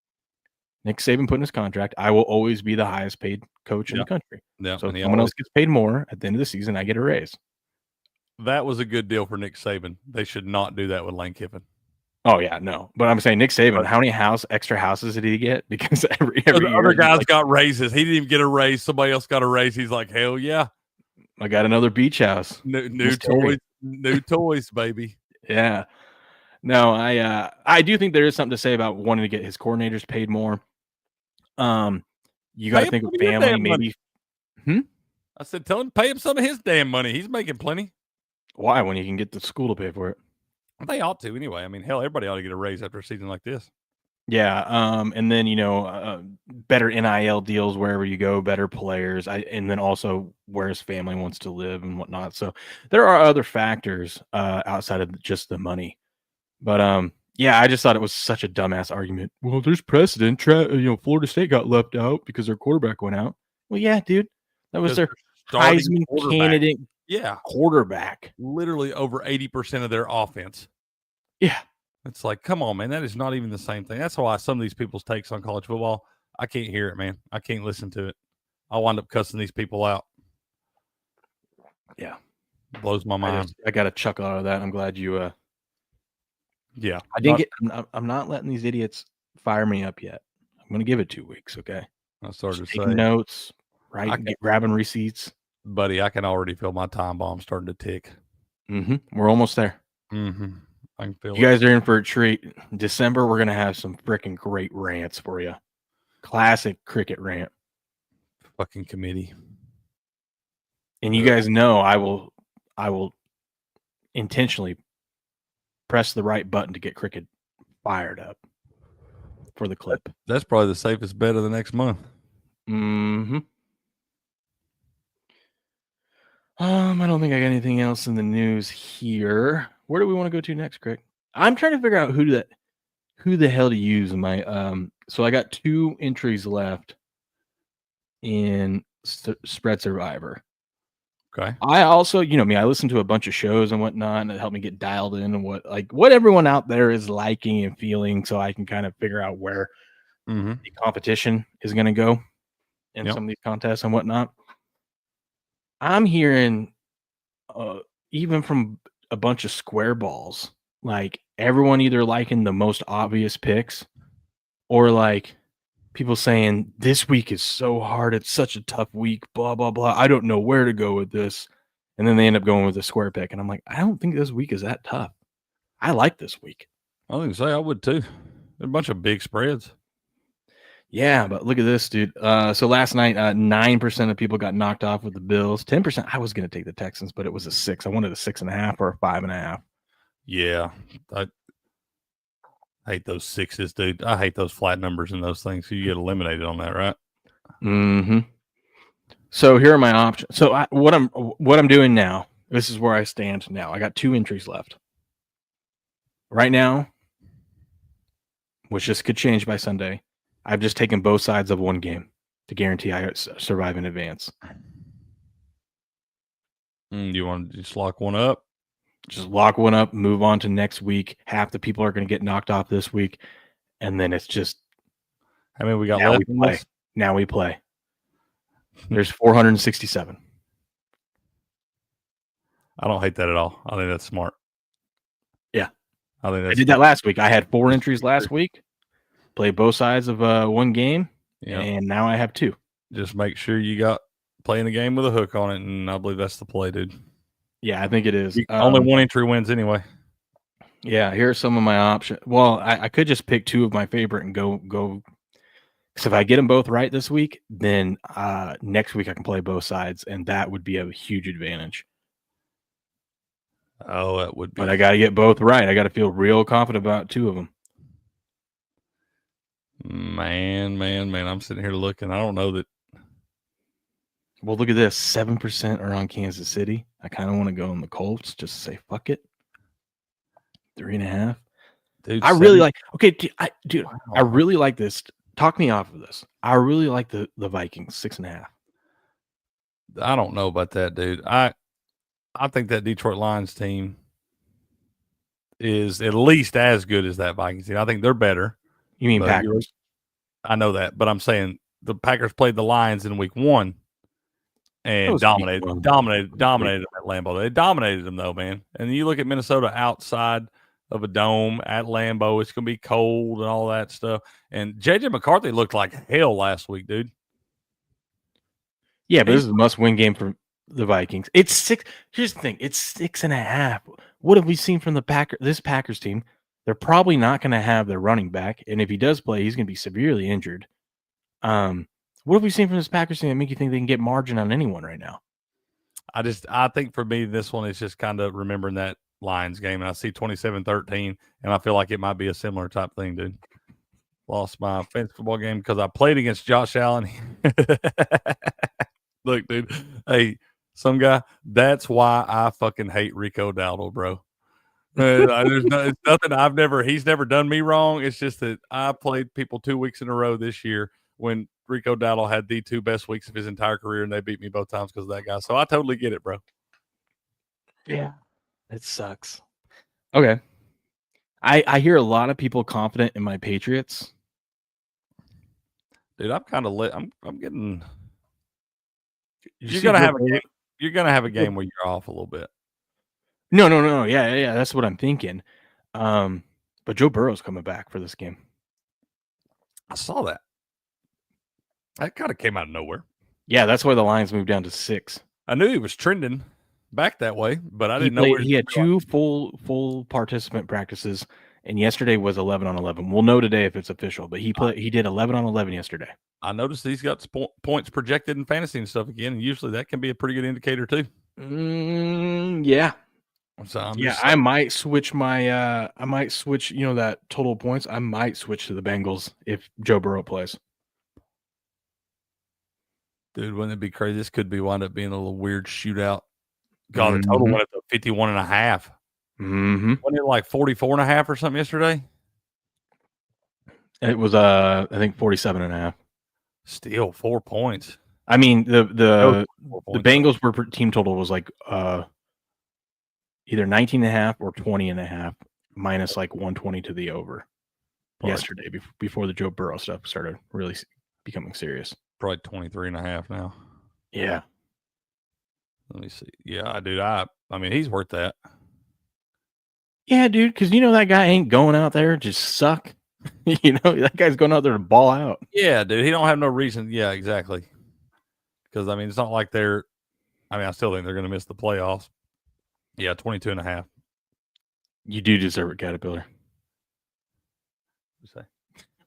Nick Saban put in his contract, I will always be the highest paid coach in the country. Yeah, so if someone else gets paid more at the end of the season, I get a raise. That was a good deal for Nick Saban. They should not do that with Lane Kiffin. Oh, yeah, no. But I'm saying Nick Saban, how many extra houses did he get? Because every year, other guys got raises. He didn't even get a raise. Somebody else got a raise. He's like, hell yeah. I got another beach house. New toys, baby. Yeah. No, I do think there is something to say about wanting to get his coordinators paid more. You got to think of family, maybe. I said, tell him pay him some of his damn money. He's making plenty. Why? When you can get the school to pay for it? They ought to anyway. I mean, hell, everybody ought to get a raise after a season like this. Yeah. And then, better NIL deals wherever you go, better players. And then also where his family wants to live and whatnot. So there are other factors outside of just the money. But, yeah, I just thought it was such a dumbass argument. Well, there's precedent. Florida State got left out because their quarterback went out. Well, yeah, dude. That was their Heisman candidate quarterback. Literally over 80% of their offense. Yeah. It's like, come on, man. That is not even the same thing. That's why some of these people's takes on college football, I can't hear it, man. I can't listen to it. I'll wind up cussing these people out. Yeah. Blows my mind. I got a chuckle out of that. I'm glad you Yeah. I'm not letting these idiots fire me up yet. I'm going to give it 2 weeks, okay? I started to Taking say, notes, grabbing receipts. buddy, I can already feel my time bomb starting to tick. We're almost there. I can feel You guys are in for a treat. December, we're going to have some freaking great rants for you. Classic cricket rant. Fucking committee. And you guys know I will intentionally press the right button to get cricket fired up for the clip. That's probably the safest bet of the next month. I don't think I got anything else in the news here. Where do we want to go to next, Craig? I'm trying to figure out who the hell to use in my so I got 2 entries left in Spread Survivor. Okay. I also, you know me, I listen to a bunch of shows and whatnot, and it helped me get dialed in and what everyone out there is liking and feeling, so I can kind of figure out where the competition is going to go in some of these contests and whatnot. I'm hearing, even from a bunch of square balls, like everyone either liking the most obvious picks, or like people saying this week is so hard, it's such a tough week, blah blah blah. I don't know where to go with this, and then they end up going with a square pick, and I'm like, I don't think this week is that tough. I like this week. I was gonna say I would too. A bunch of big spreads. Yeah, but look at this, dude. So last night, 9% of people got knocked off with the Bills. 10%. I was going to take the Texans, but it was a 6. I wanted a 6.5 or a 5.5. Yeah, I hate those 6s, dude. I hate those flat numbers and those things. So you get eliminated on that, right? So here are my options. So what I'm doing now. This is where I stand now. I got 2 entries left right now, which just could change by Sunday. I've just taken both sides of one game to guarantee I survive in advance. You want to just lock one up? Just lock one up, move on to next week. Half the people are going to get knocked off this week, and then it's just. I mean, we got left. Now we play. There's 467. I don't hate that at all. I think that's smart. Yeah, I did that last week. I had 4 entries last week. Played both sides of one game, and now I have 2. Just make sure you got playing the game with a hook on it, and I believe that's the play, dude. Yeah, I think it is. Only one entry wins anyway. Yeah, here are some of my options. Well, I could just pick 2 of my favorite and go. Because if I get them both right this week, then next week I can play both sides, and that would be a huge advantage. Oh, that would be. But I got to get both right. I got to feel real confident about 2 of them. Man. I'm sitting here looking. I don't know that. Well, look at this. 7% are on Kansas City. I kind of want to go on the Colts just to say fuck it. 3.5. Dude, I really like. Okay, dude, wow. I really like this. Talk me off of this. I really like the Vikings 6.5. I don't know about that, dude. I think that Detroit Lions team is at least as good as that Vikings team. I think they're better. You mean Packers? I know that, but I'm saying the Packers played the Lions in week 1 and dominated them at Lambeau. They dominated them though, man. And you look at Minnesota outside of a dome at Lambeau, it's going to be cold and all that stuff. And J.J. McCarthy looked like hell last week, dude. Yeah, but this is a must-win game for the Vikings. It's 6. Here's the thing. It's 6.5. What have we seen from this Packers team? They're probably not going to have their running back, and if he does play, he's going to be severely injured. What have we seen from this Packers team that make you think they can get margin on anyone right now? I think for me, this one is just kind of remembering that Lions game, and I see 27-13, and I feel like it might be a similar type thing, dude. Lost my fantasy football game because I played against Josh Allen. Look, dude, hey, some guy, that's why I fucking hate Rico Dowdle, bro. It's nothing he's never done me wrong. It's just that I played people 2 weeks in a row this year when Rico Dowdle had the 2 best weeks of his entire career, and they beat me both times because of that guy. So I totally get it, bro. Yeah, it sucks. Okay. I hear a lot of people confident in my Patriots. Dude, I'm kind of lit. I'm getting. You're gonna have a game. You're gonna have a where you're off a little bit. No. Yeah. That's what I'm thinking. But Joe Burrow's coming back for this game. I saw that. That kind of came out of nowhere. Yeah, that's why the Lions moved down to 6. I knew he was trending back that way, but I didn't know He had 2 full participant practices, and yesterday was 11 on 11. We'll know today if it's official, but he did 11 on 11 yesterday. I noticed he's got points projected in fantasy and stuff again, and usually that can be a pretty good indicator too. Yeah. So I might switch my that total points. I might switch to the Bengals if Joe Burrow plays. Dude, wouldn't it be crazy? This could wind up being a little weird shootout. God, the total went up to 51.5. Mm-hmm. Wasn't it like 44.5 or something yesterday? It was I think 47.5. Still 4 points. I mean the Bengals were team total was like either 19.5 or 20.5 minus like 120 to the over yesterday before the Joe Burrow stuff started really becoming serious. Probably 23.5 now. Yeah. Let me see. Yeah, dude. I mean, he's worth that. Yeah, dude, because that guy ain't going out there just suck. That guy's going out there to ball out. Yeah, dude. He don't have no reason. Yeah, exactly. Because, I mean, it's not like I still think they're going to miss the playoffs. Yeah, 22.5. You do deserve it, Caterpillar. What say?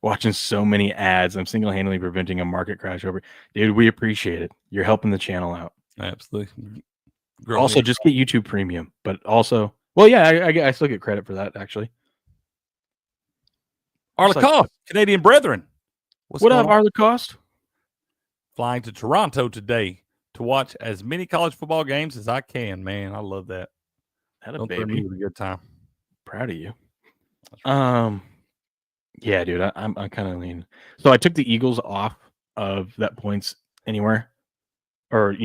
Watching so many ads, I'm single-handedly preventing a market crash over. Dude, we appreciate it. You're helping the channel out. Absolutely. Also, just get YouTube Premium, but also, well, yeah, I still get credit for that, actually. Arlacoste, Canadian brethren. What up, Arlacoste? Flying to Toronto today to watch as many college football games as I can, man. I love that. Don't baby. A good time. Proud of you. Right. Yeah, dude, I'm kind of lean. So I took the Eagles off of that points anywhere, or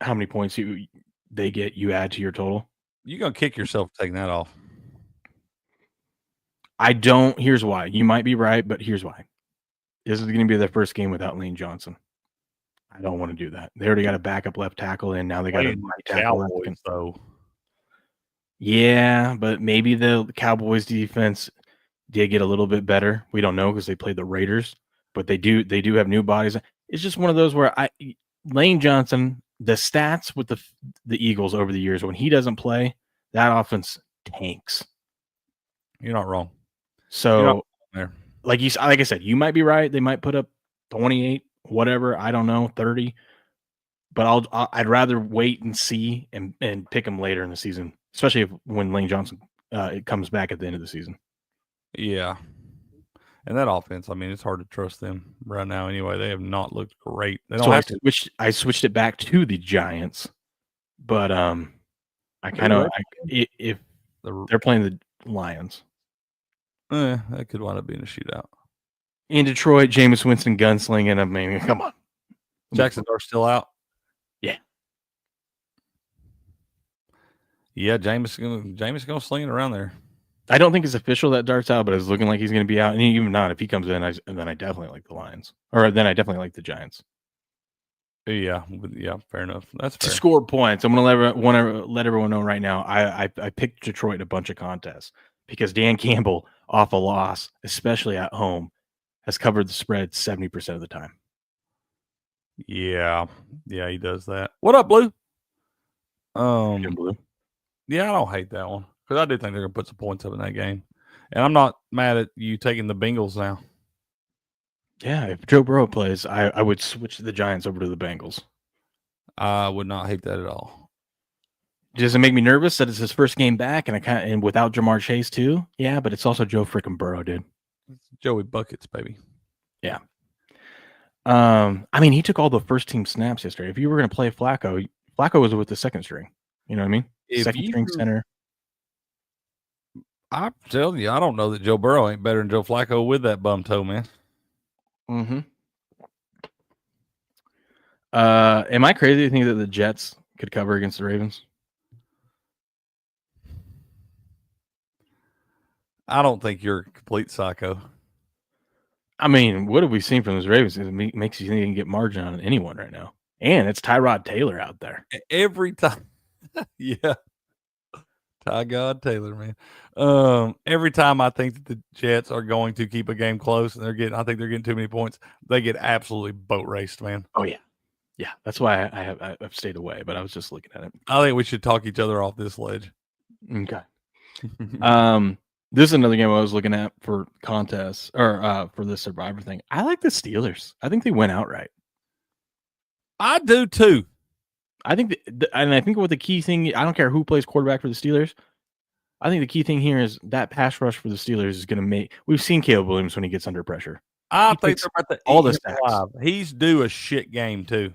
how many points they get you add to your total. You're gonna kick yourself taking that off. I don't. Here's why. You might be right, but here's why. This is going to be their first game without Lane Johnson. I don't want to do that. They already got a backup left tackle in. Now they got a right tackle. So yeah, but maybe the Cowboys defense did get a little bit better. We don't know because they played the Raiders, but they do have new bodies. It's just one of those where Lane Johnson, the stats with the Eagles over the years, when he doesn't play, that offense tanks. You're not wrong. So like I said, you might be right. They might put up 28, whatever. I don't know, 30. But I'd rather wait and see and pick them later in the season, especially when Lane Johnson it comes back at the end of the season. Yeah. And that offense, I mean, it's hard to trust them right now anyway. They have not looked great. They don't have to. I switched it back to the Giants, but I kind of if they're playing the Lions. That could wind up being a shootout. In Detroit, Jameis Winston gunslinging. I mean, come on. Jackson Dart still out? Yeah. Yeah, Jameis gonna sling it around there. I don't think it's official that Dart's out, but it's looking like he's going to be out. And even not, if he comes in, then I definitely like the Lions. Or then I definitely like the Giants. Yeah, fair enough. That's fair. To score points, I'm going to let everyone know right now. I picked Detroit in a bunch of contests because Dan Campbell, off a loss, especially at home, has covered the spread 70% of the time. Yeah, he does that. What up, Blue? Blue. Yeah, I don't hate that one because I do think they're gonna put some points up in that game, and I'm not mad at you taking the Bengals now. Yeah, if Joe Burrow plays, I would switch the Giants over to the Bengals. I would not hate that at all. Does it make me nervous that it's his first game back and without Jamar Chase too? Yeah, but it's also Joe freaking Burrow, dude. It's Joey Buckets, baby. Yeah. I mean, he took all the first team snaps yesterday. If you were going to play Flacco was with the second string. You know what I mean? Second string center. I'm telling you, I don't know that Joe Burrow ain't better than Joe Flacco with that bum toe, man. Mm-hmm. Am I crazy to think that the Jets could cover against the Ravens? I don't think you're a complete psycho. I mean, what have we seen from those Ravens? It makes you think you can get margin on anyone right now. And it's Tyrod Taylor out there. Every time. Yeah. Ty God Taylor, man. Every time I think that the Jets are going to keep a game close and I think they're getting too many points, they get absolutely boat raced, man. Oh yeah. Yeah. That's why I've stayed away, but I was just looking at it. I think we should talk each other off this ledge. Okay. This is another game I was looking at for contests or for the Survivor thing. I like the Steelers. I think they went outright. I do too. I think, and I think what the key thing, I don't care who plays quarterback for the Steelers. I think the key thing here is that pass rush for the Steelers is going to make. We've seen Caleb Williams when he gets under pressure. I think they're about to all eat the him sacks. alive. He's due a shit game too.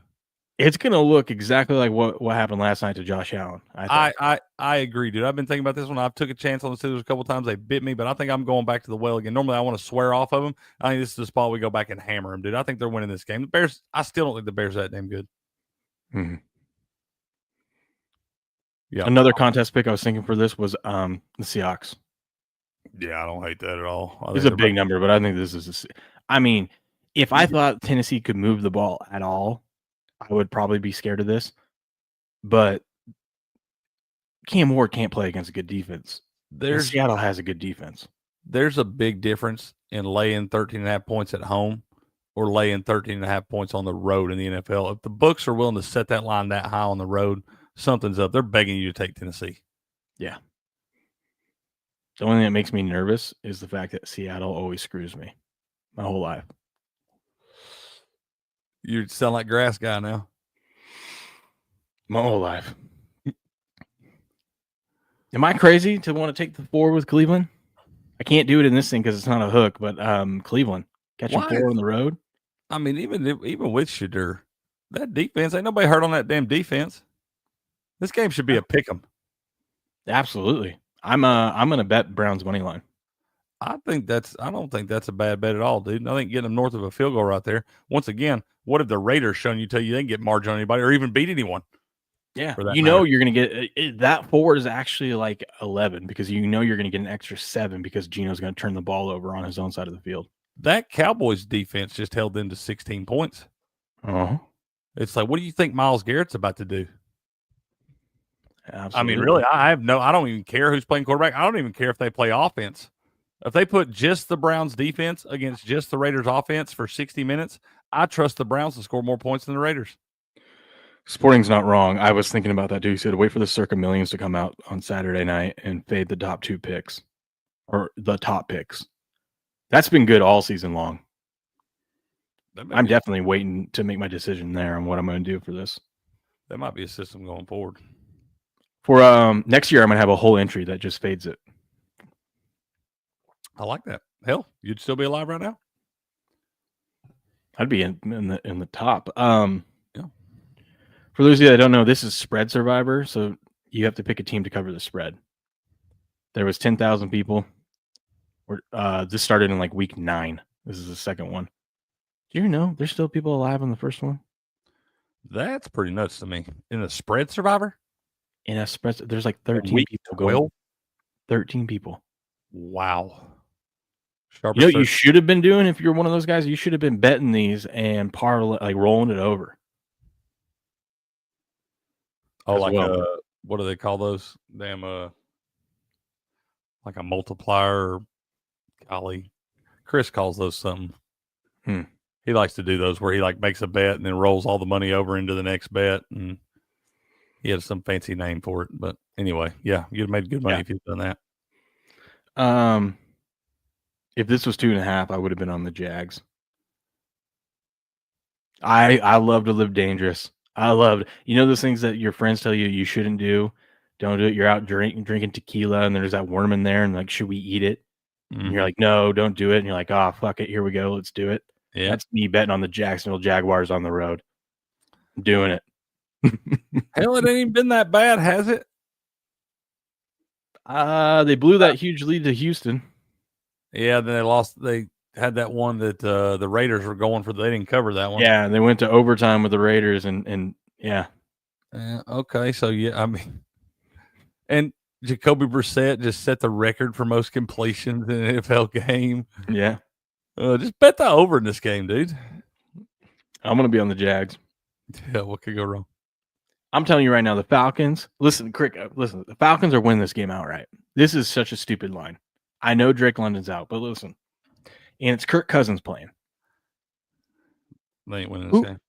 It's going to look exactly like what happened last night to Josh Allen. I agree, dude. I've been thinking about this one. I've took a chance on the Steelers a couple times. They bit me, but I think I'm going back to the well again. Normally, I want to swear off of them. I think this is the spot we go back and hammer them, dude. I think they're winning this game. The Bears. I still don't think the Bears are that damn good. Mm-hmm. Yeah. Another contest pick I was thinking for this was the Seahawks. Yeah, I don't hate that at all. It's a big number, but I think this is. I mean, if I thought Tennessee could move the ball at all, I would probably be scared of this. But Cam Ward can't play against a good defense. Seattle has a good defense. There's a big difference in laying 13.5 points at home or laying 13.5 points on the road in the NFL. If the books are willing to set that line that high on the road, something's up. They're begging you to take Tennessee. Yeah. The only thing that makes me nervous is the fact that Seattle always screws me my whole life. You sound like grass guy now. My whole life. Am I crazy to want to take the 4 with Cleveland? I can't do it in this thing because it's not a hook, but Cleveland catching 4 on the road. I mean, even with Shadur, that defense, ain't nobody hurt on that damn defense. This game should be a pick 'em. Absolutely. I'm gonna bet Browns money line. I don't think that's a bad bet at all, dude. I think getting them north of a field goal right there. Once again, what have the Raiders shown you till you didn't get margin on anybody or even beat anyone? Yeah, you're going to get that 4 is actually like 11 because you're going to get an extra 7 because Geno's going to turn the ball over on his own side of the field. That Cowboys defense just held them to 16 points. It's like, what do you think Myles Garrett's about to do? Absolutely. I mean, really, I don't even care who's playing quarterback. I don't even care if they play offense. If they put just the Browns defense against just the Raiders offense for 60 minutes, I trust the Browns to score more points than the Raiders. Sporting's not wrong. I was thinking about that, too. He said, wait for the Circa Millions to come out on Saturday night and fade the top 2 picks or the top picks. That's been good all season long. I'm definitely waiting to make my decision there on what I'm going to do for this. That might be a system going forward. For next year, I'm going to have a whole entry that just fades it. I like that. Hell, you'd still be alive right now? I'd be in the top. Yeah. For those of you that don't know, this is Spread Survivor, so you have to pick a team to cover the spread. There was 10,000 people. This started in like week 9. This is the second one. Do you know there's still people alive in the first one? That's pretty nuts to me. In a Spread Survivor? In a spread, there's like 13 people going. 13 people. Wow. You know what you should have been doing if you're one of those guys? You should have been betting these and rolling it over. Oh, like what do they call those? Damn, like a multiplier. Golly, Chris calls those something. He likes to do those where he like makes a bet and then rolls all the money over into the next bet, and he has some fancy name for it. But anyway, yeah, you'd have made good money if you'd done that. If this was 2.5, I would have been on the Jags. I love to live dangerous. I love, those things that your friends tell you shouldn't do. Don't do it. You're out drinking tequila and there's that worm in there and like, should we eat it? Mm-hmm. And you're like, no, don't do it. And you're like, oh, fuck it. Here we go. Let's do it. Yeah. That's me betting on the Jacksonville Jaguars on the road. I'm doing it. Hell, it ain't even been that bad, has it? They blew that huge lead to Houston. Yeah, then they lost. They had that one that the Raiders were going for. They didn't cover that one. Yeah, they went to overtime with the Raiders, and yeah. Okay, so yeah, I mean, and Jacoby Brissett just set the record for most completions in an NFL game. Yeah. Just bet the over in this game, dude. I'm going to be on the Jags. Yeah, what could go wrong? I'm telling you right now, the Falcons. Listen, Crick. Listen, the Falcons are winning this game outright. This is such a stupid line. I know Drake London's out, but listen, and it's Kirk Cousins playing. They ain't winning this game.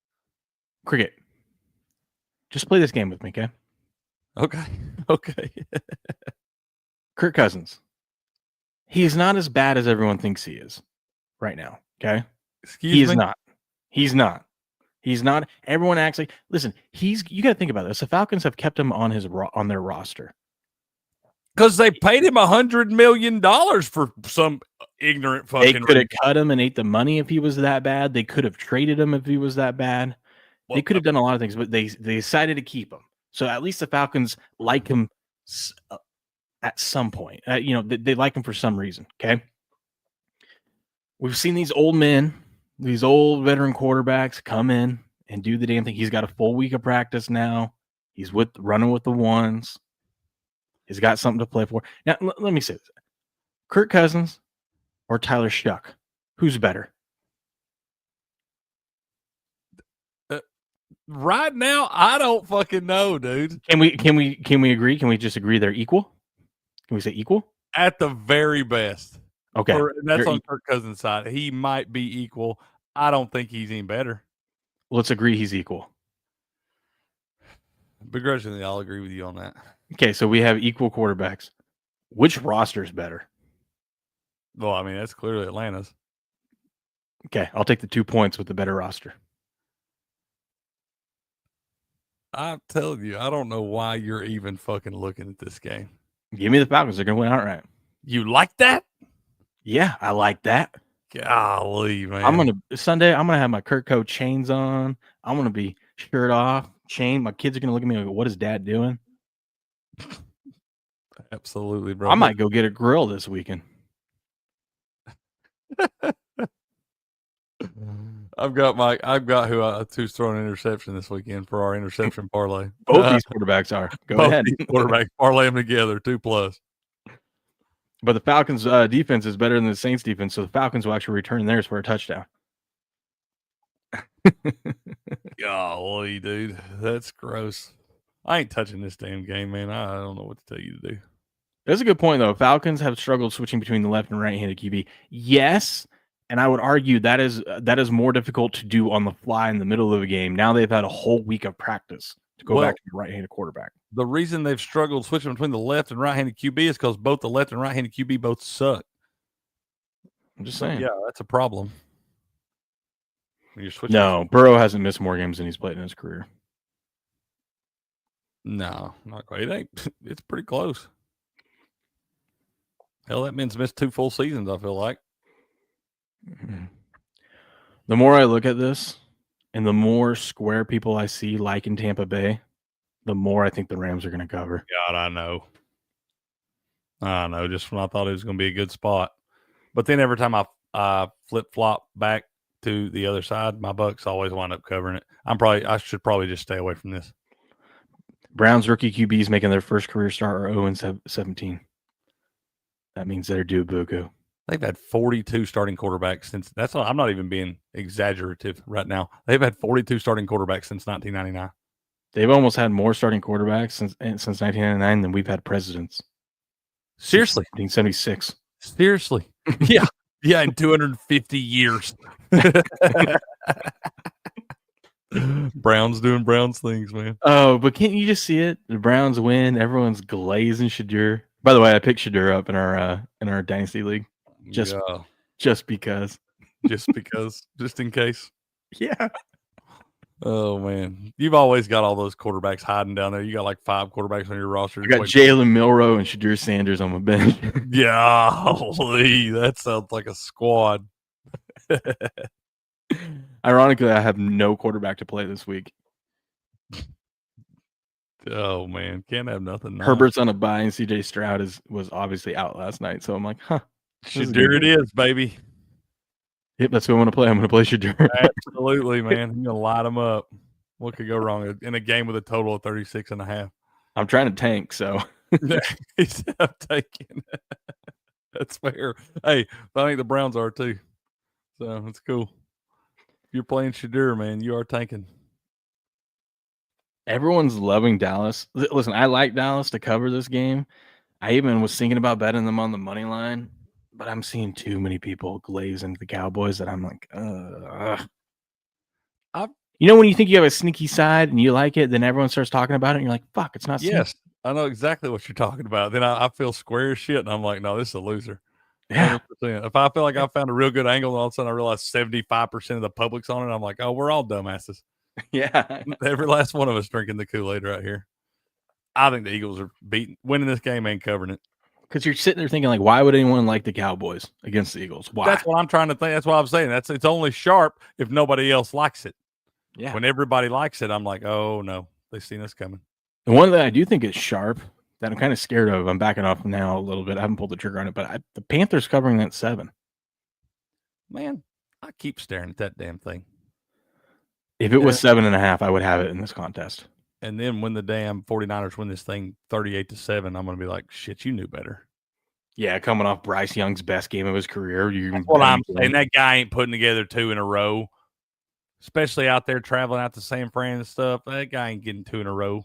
Cricket. Just play this game with me, okay? Okay. Kirk Cousins. He's not as bad as everyone thinks he is right now, okay? Excuse me? He's not. Everyone acts like, listen, you got to think about this. The Falcons have kept him on their roster. Because they paid him $100 million for some ignorant fucking. They could have cut him and ate the money if he was that bad. They could have traded him if he was that bad. They could have done a lot of things, but they decided to keep him. So at least the Falcons like him at some point. They like him for some reason. Okay. We've seen these old men, these old veteran quarterbacks come in and do the damn thing. He's got a full week of practice now. He's running with the ones. He's got something to play for. Now, let me say this. Kirk Cousins or Tyler Shuck? Who's better? Right now, I don't fucking know, dude. Can we agree? Can we just agree they're equal? Can we say equal? At the very best. Okay. That's on Kirk Cousins' side. He might be equal. I don't think he's any better. Let's agree he's equal. Begrudgingly, I'll agree with you on that. Okay, so we have equal quarterbacks. Which roster is better? Well, I mean, that's clearly Atlanta's. Okay, I'll take the 2 points with the better roster. I'm telling you, I don't know why you're even fucking looking at this game. Give me the Falcons. They're going to win outright. You like that? Yeah, I like that. Golly, man. Sunday, I'm going to have my Kurt Co chains on. I'm going to be shirt off, chain. My kids are going to look at me like, what is dad doing? Absolutely, bro. I might go get a grill this weekend. I've got who's throwing an interception this weekend for our interception parlay. Both these quarterbacks are. Go ahead. Quarterbacks parlay them together 2+. But the Falcons' defense is better than the Saints' defense, so the Falcons will actually return theirs for a touchdown. Golly, dude, that's gross. I ain't touching this damn game, man. I don't know what to tell you to do. That's a good point, though. Falcons have struggled switching between the left and right-handed QB. Yes, and I would argue that is more difficult to do on the fly in the middle of a game. Now they've had a whole week of practice to go back to the right-handed quarterback. The reason they've struggled switching between the left and right-handed QB is because both the left and right-handed QB both suck. I'm just saying. Yeah, that's a problem. When you're switching. No, Burrow hasn't missed more games than he's played in his career. No, not quite. It's pretty close. Hell, that man's missed 2 full seasons, I feel like. The more I look at this and the more square people I see like in Tampa Bay, the more I think the Rams are going to cover. God, I know. Just when I thought it was going to be a good spot. But then every time I flip-flop back to the other side, my Bucks always wind up covering it. I should probably just stay away from this. Browns rookie QBs making their first career start are 0-17. That means they're due buku. They've had 42 starting quarterbacks since. I'm not even being exaggerative right now. They've had 42 starting quarterbacks since 1999. They've almost had more starting quarterbacks since 1999 than we've had presidents. Seriously, 1976. Seriously, yeah, in 250 years. Browns doing Browns things, man. Oh, but can't you just see it? The Browns win. Everyone's glazing Shadur. By the way, I picked Shadur up in our dynasty league. Just because. Just in case. Yeah. Oh man, you've always got all those quarterbacks hiding down there. You got like 5 quarterbacks on your roster. I got Jalen Milroe and Shadur Sanders on my bench. Yeah, holy, that sounds like a squad. Ironically, I have no quarterback to play this week. Oh man, can't have nothing. Now. Herbert's on a bye, and CJ Stroud was obviously out last night. So I'm like, Shadur it is, baby. Yep, that's who I want to play. I'm going to play Shadur. Absolutely, man. You're going to light them up. What could go wrong in a game with a total of 36.5? I'm trying to tank, so. I'm taking. That's fair. Hey, I think the Browns are too. So it's cool. If you're playing Shadur, man, you are tanking. Everyone's loving Dallas. Listen, I like Dallas to cover this game. I even was thinking about betting them on the money line, but I'm seeing too many people glaze into the Cowboys that I'm like, you know, when you think you have a sneaky side and you like it, then everyone starts talking about it, and you're like, fuck, it's not Yes, sneaky. I know exactly what you're talking about. Then I feel square as shit, and I'm like, no, this is a loser. Yeah. 100%. If I feel like I found a real good angle, and all of a sudden I realize 75% of the public's on it, I'm like, oh, we're all dumbasses. Yeah. Every last one of us drinking the Kool-Aid right here. I think the Eagles are winning this game and covering it. Because you're sitting there thinking, like, why would anyone like the Cowboys against the Eagles? Why? That's what I'm trying to think. That's what I'm saying. It's only sharp if nobody else likes it. Yeah. When everybody likes it, I'm like, oh, no, they've seen us coming. The one that I do think is sharp that I'm kind of scared of, I'm backing off now a little bit. I haven't pulled the trigger on it, but the Panthers covering that 7. Man, I keep staring at that damn thing. If it was 7.5, I would have it in this contest. And then when the damn 49ers win this thing 38-7, I'm going to be like, shit, you knew better. Yeah, coming off Bryce Young's best game of his career. That's what I'm saying. That guy ain't putting together 2 in a row, especially out there traveling out to San Fran and stuff. That guy ain't getting 2 in a row.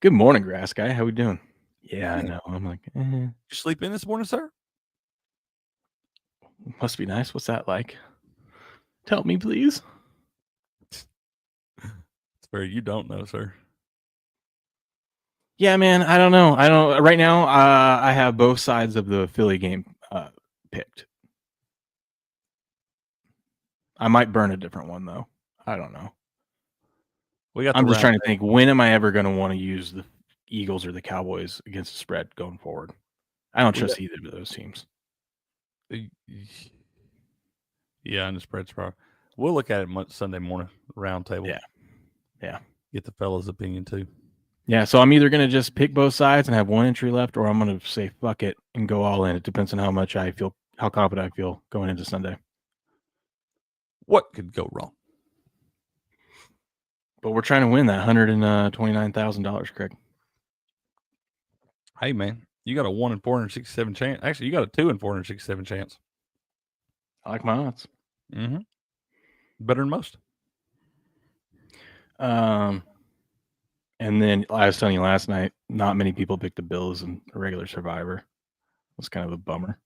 Good morning, grass guy. How we doing? Yeah, I know. I'm like, You sleep in this morning, sir? Must be nice. What's that like? Tell me, please. It's fair. You don't know, sir. Yeah, man. I don't know. Right now, I have both sides of the Philly game picked. I might burn a different one, though. I don't know. I'm just trying to think, when am I ever going to want to use the Eagles or the Cowboys against the spread going forward? I don't trust either of those teams. Yeah, and the spread's probably. We'll look at it Sunday morning, round table. Yeah. Get the fellas' opinion, too. Yeah, so I'm either going to just pick both sides and have one entry left, or I'm going to say fuck it and go all in. It depends on how confident I feel going into Sunday. What could go wrong? But we're trying to win that $129,000, Craig. Hey, man, you got a 1 in 467 chance. Actually, you got a 2 in 467 chance. I like my odds. Mm-hmm. Better than most. And then I was telling you last night, not many people picked the Bills in a regular Survivor. It was kind of a bummer.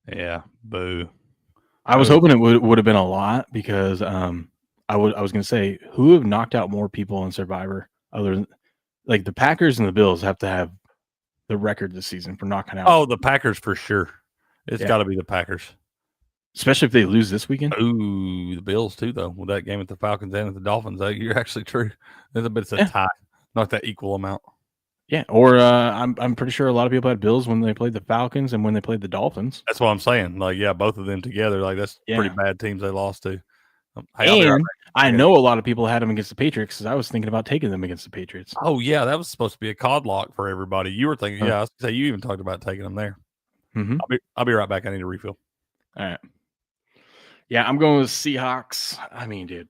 Yeah, boo. I was hoping it would have been a lot because I was going to say, who have knocked out more people in Survivor other than like the Packers and the Bills have to have the record this season for knocking out. Oh, the Packers for sure. It's got to be the Packers. Especially if they lose this weekend. Ooh, the Bills too, though. With that game at the Falcons and at the Dolphins, you're actually true. It's a tie, not that equal amount. Yeah, or I'm pretty sure a lot of people had Bills when they played the Falcons and when they played the Dolphins. That's what I'm saying. Like, yeah, both of them together. Like, that's pretty bad teams they lost to. Hey, and I know a lot of people had them against the Patriots because I was thinking about taking them against the Patriots. Oh, yeah, that was supposed to be a cod lock for everybody. You were thinking, I was going to say, you even talked about taking them there. Mm-hmm. I'll be right back. I need a refill. All right. Yeah, I'm going with Seahawks. I mean, dude,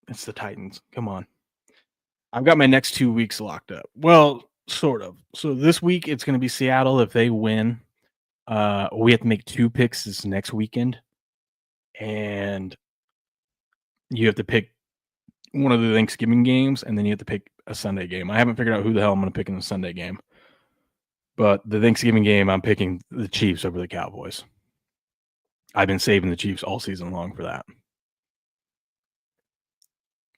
it's the Titans. Come on. I've got my next 2 weeks locked up. Well, sort of. So this week, it's going to be Seattle. If they win, we have to make 2 picks this next weekend. And you have to pick one of the Thanksgiving games, and then you have to pick a Sunday game. I haven't figured out who the hell I'm going to pick in the Sunday game. But the Thanksgiving game, I'm picking the Chiefs over the Cowboys. I've been saving the Chiefs all season long for that.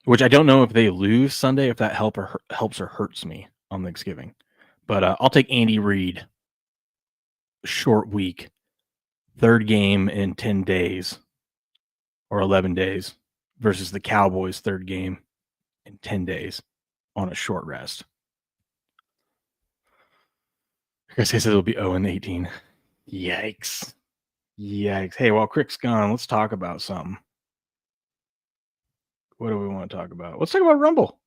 Which I don't know if they lose Sunday, if that helps or hurts me on Thanksgiving. But I'll take Andy Reid. Short week. 3rd game in 10 days. Or 11 days. Versus the Cowboys' 3rd game in 10 days. On a short rest. I guess it'll be 0-18. Yikes. Hey, while Crick's gone, let's talk about something. What do we want to talk about? Let's talk about Rumble.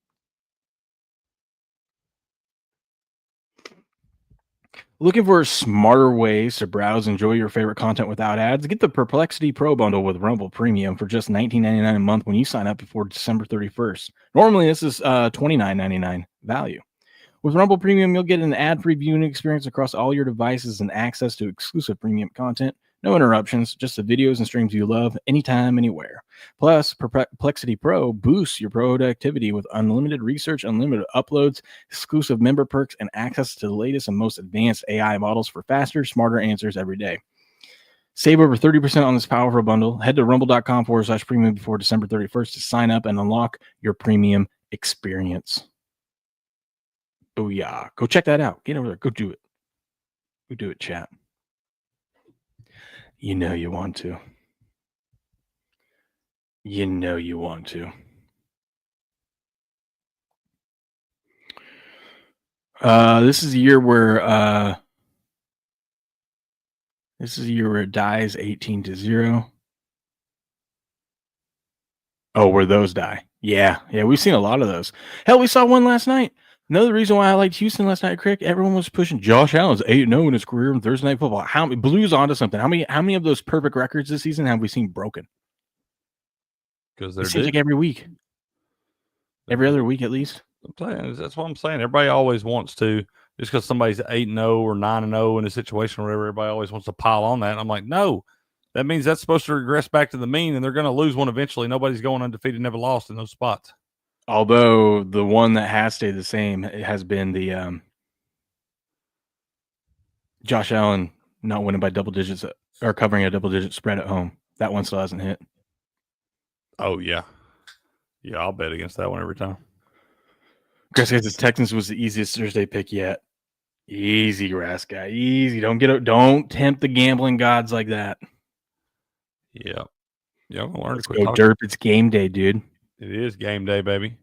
Looking for smarter ways to browse and enjoy your favorite content without ads? Get the Perplexity Pro bundle with Rumble Premium for just $19.99 a month when you sign up before December 31st. Normally, this is $29.99 value. With Rumble Premium, you'll get an ad-free viewing experience across all your devices and access to exclusive premium content. No interruptions, just the videos and streams you love, anytime, anywhere. Plus, Perplexity Pro boosts your productivity with unlimited research, unlimited uploads, exclusive member perks, and access to the latest and most advanced AI models for faster, smarter answers every day. Save over 30% on this powerful bundle. Head to rumble.com/premium before December 31st to sign up and unlock your premium experience. Booyah. Go check that out. Get over there. Go do it. Go do it, chat. You know you want to. You know you want to. This is a year where it dies 18-0. Oh, where those die. Yeah, we've seen a lot of those. Hell, we saw one last night. Another reason why I liked Houston last night, Crick, everyone was pushing Josh Allen's 8-0 in his career in Thursday Night Football. How many Blues onto something? How many of those perfect records this season have we seen broken? Because it seems like every week. Every other week at least. That's what I'm saying. Everybody always wants to, just because somebody's 8-0 or 9-0 in a situation or whatever, everybody always wants to pile on that. And I'm like, no, that means that's supposed to regress back to the mean, and they're going to lose one eventually. Nobody's going undefeated, never lost in those spots. Although the one that has stayed the same has been the Josh Allen not winning by double digits or covering a double-digit spread at home. That one still hasn't hit. Oh, yeah. Yeah, I'll bet against that one every time. Chris says Texans was the easiest Thursday pick yet. Easy, grass guy. Easy. Don't tempt the gambling gods like that. Yeah. Yeah, I'm learn Let's go derp. It's game day, dude. It is game day, baby.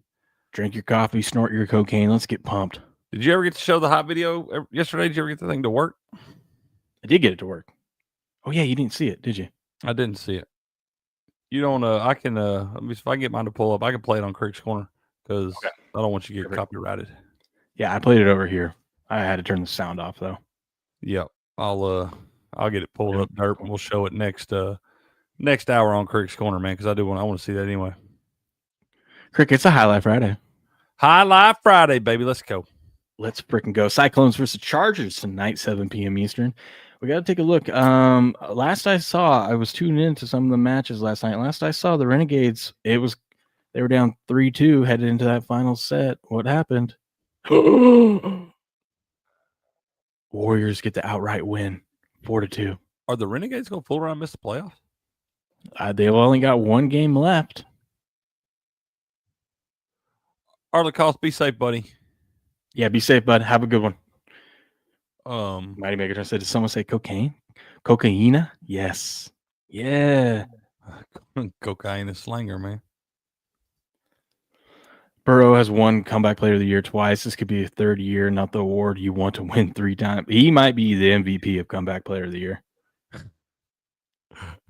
Drink your coffee, snort your cocaine. Let's get pumped. Did you ever get to show the hot video yesterday? Did you ever get the thing to work? I did get it to work. Oh, yeah, you didn't see it, did you? I didn't see it. You don't, I can, if I get mine to pull up, I can play it on Crick's Corner because I don't want you to get copyrighted. Yeah, I played it over here. I had to turn the sound off, though. Yep. I'll get it pulled up, Derp, and we'll show it next hour on Crick's Corner, man, because I want to see that anyway. Crick, it's a Highlight Friday. Highlight Friday, baby. Let's go. Let's freaking go. Cyclones versus Chargers tonight, 7 p.m. Eastern. We got to take a look. Last I saw, I was tuning into some of the matches last night. Last I saw, the Renegades, they were down 3-2 headed into that final set. What happened? Warriors get the outright win, 4-2. Are the Renegades going to fool around and miss the playoffs? They've only got one game left. Arlicost, be safe, buddy. Yeah, be safe, bud. Have a good one. Mighty Maker said, did someone say cocaine? Cocaina? Yes. Yeah. Cocaine is slanger, man. Burrow has won Comeback Player of the Year twice. This could be a third year, not the award you want to win 3 times. He might be the MVP of Comeback Player of the Year.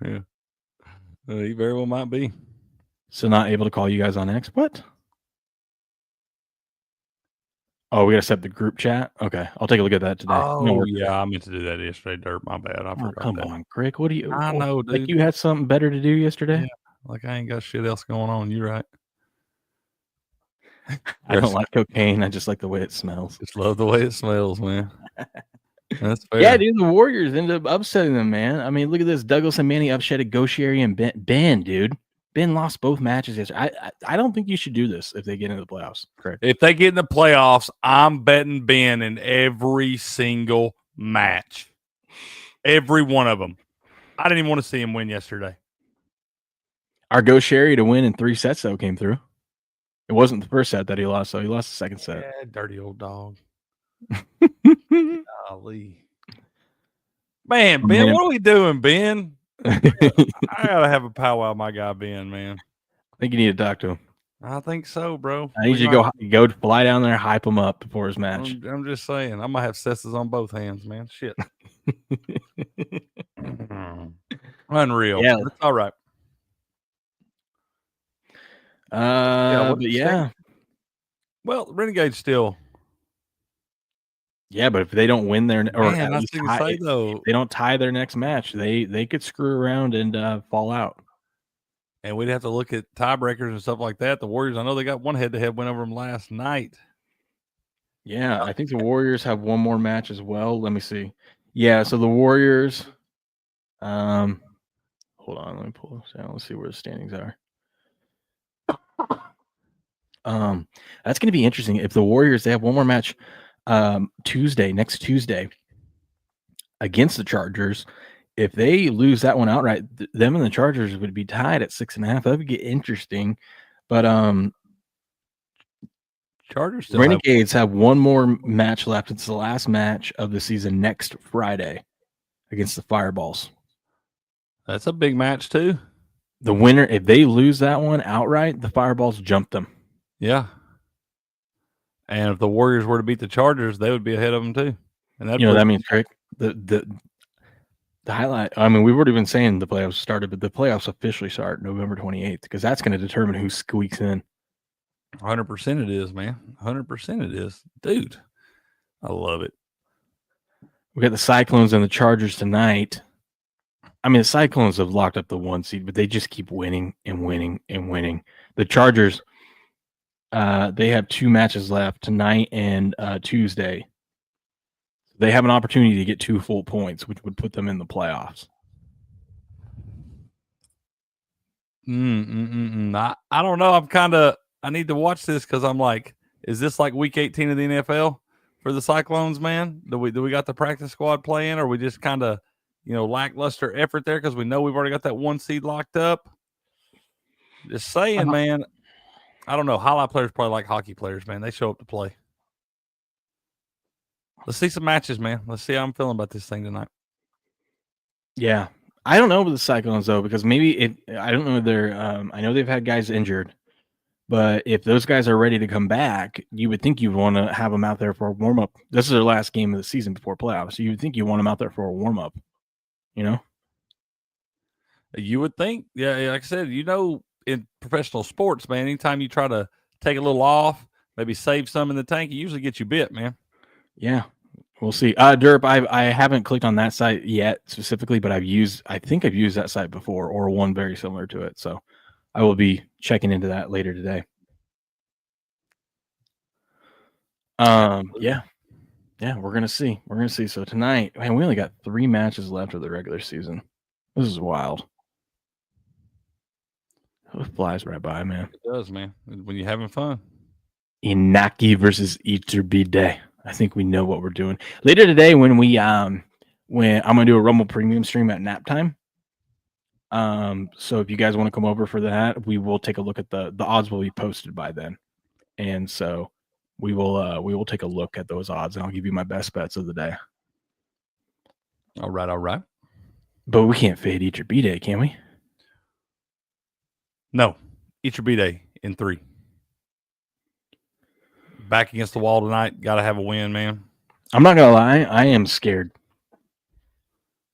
Yeah. He very well might be. So not able to call you guys on X? What? Oh, we got to set the group chat? Okay. I'll take a look at that today. Oh, yeah. I meant to do that yesterday, Dirt. My bad. I forgot. Come on, Crick. What do you... I know, dude. Like you had something better to do yesterday? Yeah. Like I ain't got shit else going on. You're right. I don't like cocaine. I just like the way it smells. Just love the way it smells, man. That's fair. Yeah, dude. The Warriors ended up upsetting them, man. I mean, look at this. Douglas and Manny upsetted Goshieri and Ben, dude. Ben lost both matches yesterday. I don't think you should do this if they get into the playoffs. Correct. If they get in the playoffs, I'm betting Ben in every single match. Every one of them. I didn't even want to see him win yesterday. Our Goshieri to win in 3 sets, though, came through. It wasn't the first set that he lost, so he lost the second set. Yeah, dirty old dog. Golly. Man, Ben, what are we doing, Ben? I gotta have a powwow with my guy Ben, man. I think you need to talk to him. I think so, bro. I need you to go fly down there, hype him up before his match. I'm just saying, I might have cesses on both hands, man. Shit. Unreal. Yeah, it's all right. Yeah. Well, the Renegades still. Yeah, but if they don't win their or Man, at least if they don't tie their next match, they could screw around and fall out. And we'd have to look at tiebreakers and stuff like that. The Warriors, I know they got one head-to-head win over them last night. Yeah, I think the Warriors have one more match as well. Let me see. Yeah, so the Warriors Hold on, let me pull this down. Let's see where the standings are. That's going to be interesting. If the Warriors, they have one more match next Tuesday against the Chargers. If they lose that one outright, them and the Chargers would be tied at 6.5. That would get interesting. But Chargers still Renegades have one more match left. It's the last match of the season next Friday against the Fireballs. That's a big match too. The winner, if they lose that one outright, the Fireballs jump them. Yeah. And if the Warriors were to beat the Chargers, they would be ahead of them too. And that means Rick, the highlight. I mean, we've already been saying the playoffs started, but the playoffs officially start November 28th because that's going to determine who squeaks in. 100% it is, man. 100% it is, dude. I love it. We got the Cyclones and the Chargers tonight. I mean, the Cyclones have locked up the 1 seed, but they just keep winning and winning and winning. The Chargers, they have 2 matches left tonight and Tuesday. They have an opportunity to get 2 full points, which would put them in the playoffs. I don't know. I need to watch this because I'm like, is this like week 18 of the NFL for the Cyclones, man? Do we got the practice squad playing, or we just kind of, lackluster effort there because we know we've already got that 1 seed locked up? Just saying, man. I don't know. Highlight players probably like hockey players, man. They show up to play. Let's see some matches, man. Let's see how I'm feeling about this thing tonight. Yeah. I don't know about the Cyclones, though, because maybe I don't know if they're I know they've had guys injured, but if those guys are ready to come back, you would think you'd want to have them out there for a warm-up. This is their last game of the season before playoffs, so you would think you want them out there for a warm-up, You would think. Yeah, like I said, in professional sports, man, anytime you try to take a little off, maybe save some in the tank, it usually gets you bit, man. Yeah, we'll see. Derp, I haven't clicked on that site yet specifically, but I think I've used that site before or one very similar to it. So I will be checking into that later today. Yeah, we're gonna see. So tonight, man, we only got 3 matches left of the regular season. This is wild. It flies right by, man. It does, man. When you're having fun. Inaki versus Iturbide. I think we know what we're doing later today when I'm gonna do a Rumble Premium stream at nap time. So if you guys want to come over for that, we will take a look at the odds will be posted by then, and so we will take a look at those odds, and I'll give you my best bets of the day. All right. But we can't fade Iturbide, can we? No, Iturbide in 3. Back against the wall tonight. Got to have a win, man. I'm not gonna lie, I am scared.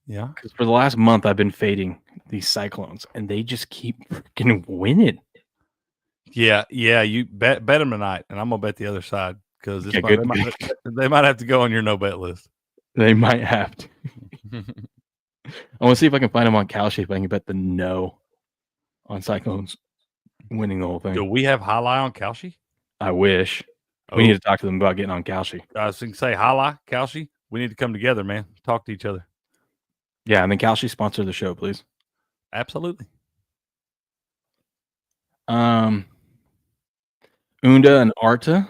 Yeah, because for the last month I've been fading these Cyclones, and they just keep freaking winning. Yeah. You bet them tonight, and I'm gonna bet the other side because they might have to go on your no bet list. They might have to. I want to see if I can find them on Kalshi if I can bet the no on Cyclones winning the whole thing. Do we have Jai-Alai on Kalshi? I wish. We need to talk to them about getting on Kalshi. I was going to say, Jai-Alai, Kalshi, we need to come together, man. Talk to each other. Yeah, and then Kalshi sponsor the show, please. Absolutely. Unda and Arta.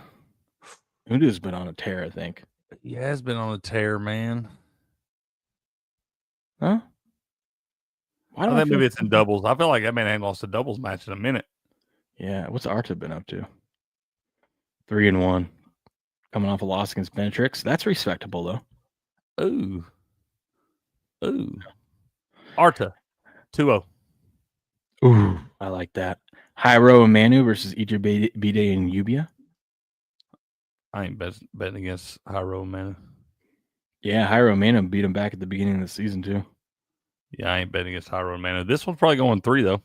Unda's been on a tear, I think. He has been on a tear, man. Huh? I think maybe it's in doubles. I feel like that man ain't lost a doubles match in a minute. Yeah, what's Arta been up to? 3-1. Coming off a loss against Benetrix. That's respectable, though. Ooh. Arta, 2-0. Ooh, I like that. Hyro and Manu versus Iturbide and Ubia. I ain't betting against Hyro and Manu. Yeah, Hyro and Manu beat him back at the beginning of the season, too. Yeah, I ain't betting against Hyro and Manu. This one's probably going 3, though.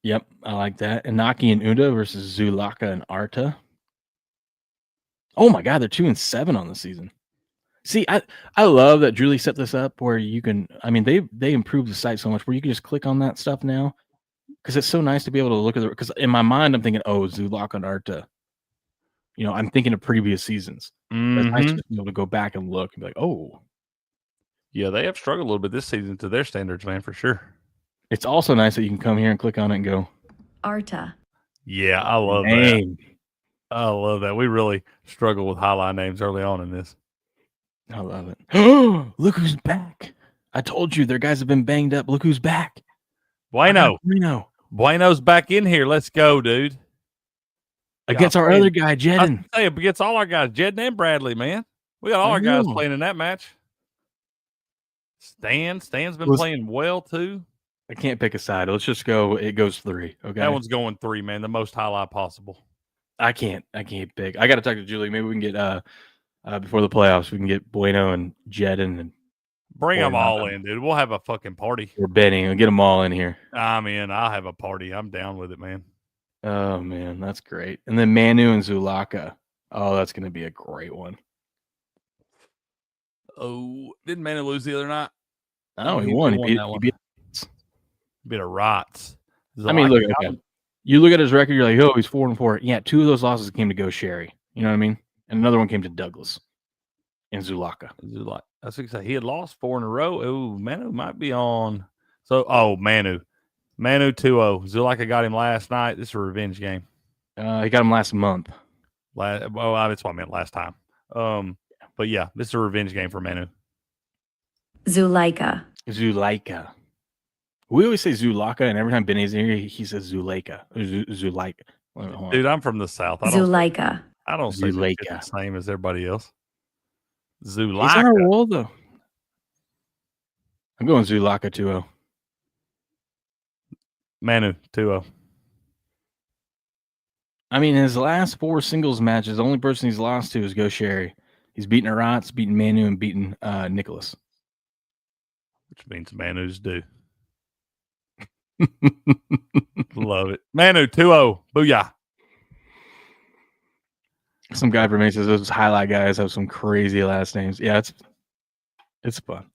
Yep, I like that. Inaki and Unda versus Zulaka and Arta. Oh my God, they're 2-7 on the season. See, I love that Julie set this up where you can. I mean, they improved the site so much where you can just click on that stuff now because it's so nice to be able to look at it. Because in my mind, I'm thinking, oh, Zulaka and Arta. I'm thinking of previous seasons. Mm-hmm. It's nice to be able to go back and look and be like, oh, Yeah, they have struggled a little bit this season to their standards, man, for sure. It's also nice that you can come here and click on it and go. Arta. Yeah, I love that. I love that. We really struggle with highlight names early on in this. I love it. Oh, look who's back. I told you their guys have been banged up. Look who's back. Bueno. Bueno's back in here. Let's go, dude. Against our other guy, Jedden. I say against all our guys, Jedden and Bradley, man. We got all our guys playing in that match. Stan's been playing well, too. I can't pick a side. Let's just go. It goes 3. Okay. That one's going 3, man. The most highlight possible. I can't pick. I got to talk to Julie. Maybe we can get before the playoffs, we can get Bueno and Jedden and bring them all in, dude. We'll have a fucking party. We're betting. We'll get them all in here. I'm in. I'll have a party. I'm down with it, man. Oh man, that's great. And then Manu and Zulaka. Oh, that's going to be a great one. Oh, didn't Manu lose the other night? Oh, he won. He beat a Rots. I mean, look at him. You look at his record, you're like, oh, he's 4-4. Yeah, 2 of those losses came to Go Sherry. You know what I mean? And another one came to Douglas and Zulaka. That's what he said. He had lost 4 in a row. Oh, Manu might be on. So, Manu 2-0. Zulaka got him last night. This is a revenge game. He got him last month. That's what I meant last time. But yeah, this is a revenge game for Manu. Zulaika. We always say Zulaka, and every time Benny's in here, he says Zulaika. Zulaika. Dude, I'm from the South. Zulaika. I don't say the same as everybody else. Zulaika. He's on a roll, though. I'm going Zulaka 2-0. Manu 2-0. I mean, his last 4 singles matches, the only person he's lost to is Go Sherry. He's beaten Arats, beaten Manu, and beaten Nicholas. Which means Manu's due. Love it. Manu 2-0. Booyah. Some guy from me says those highlight guys have some crazy last names. Yeah, it's fun.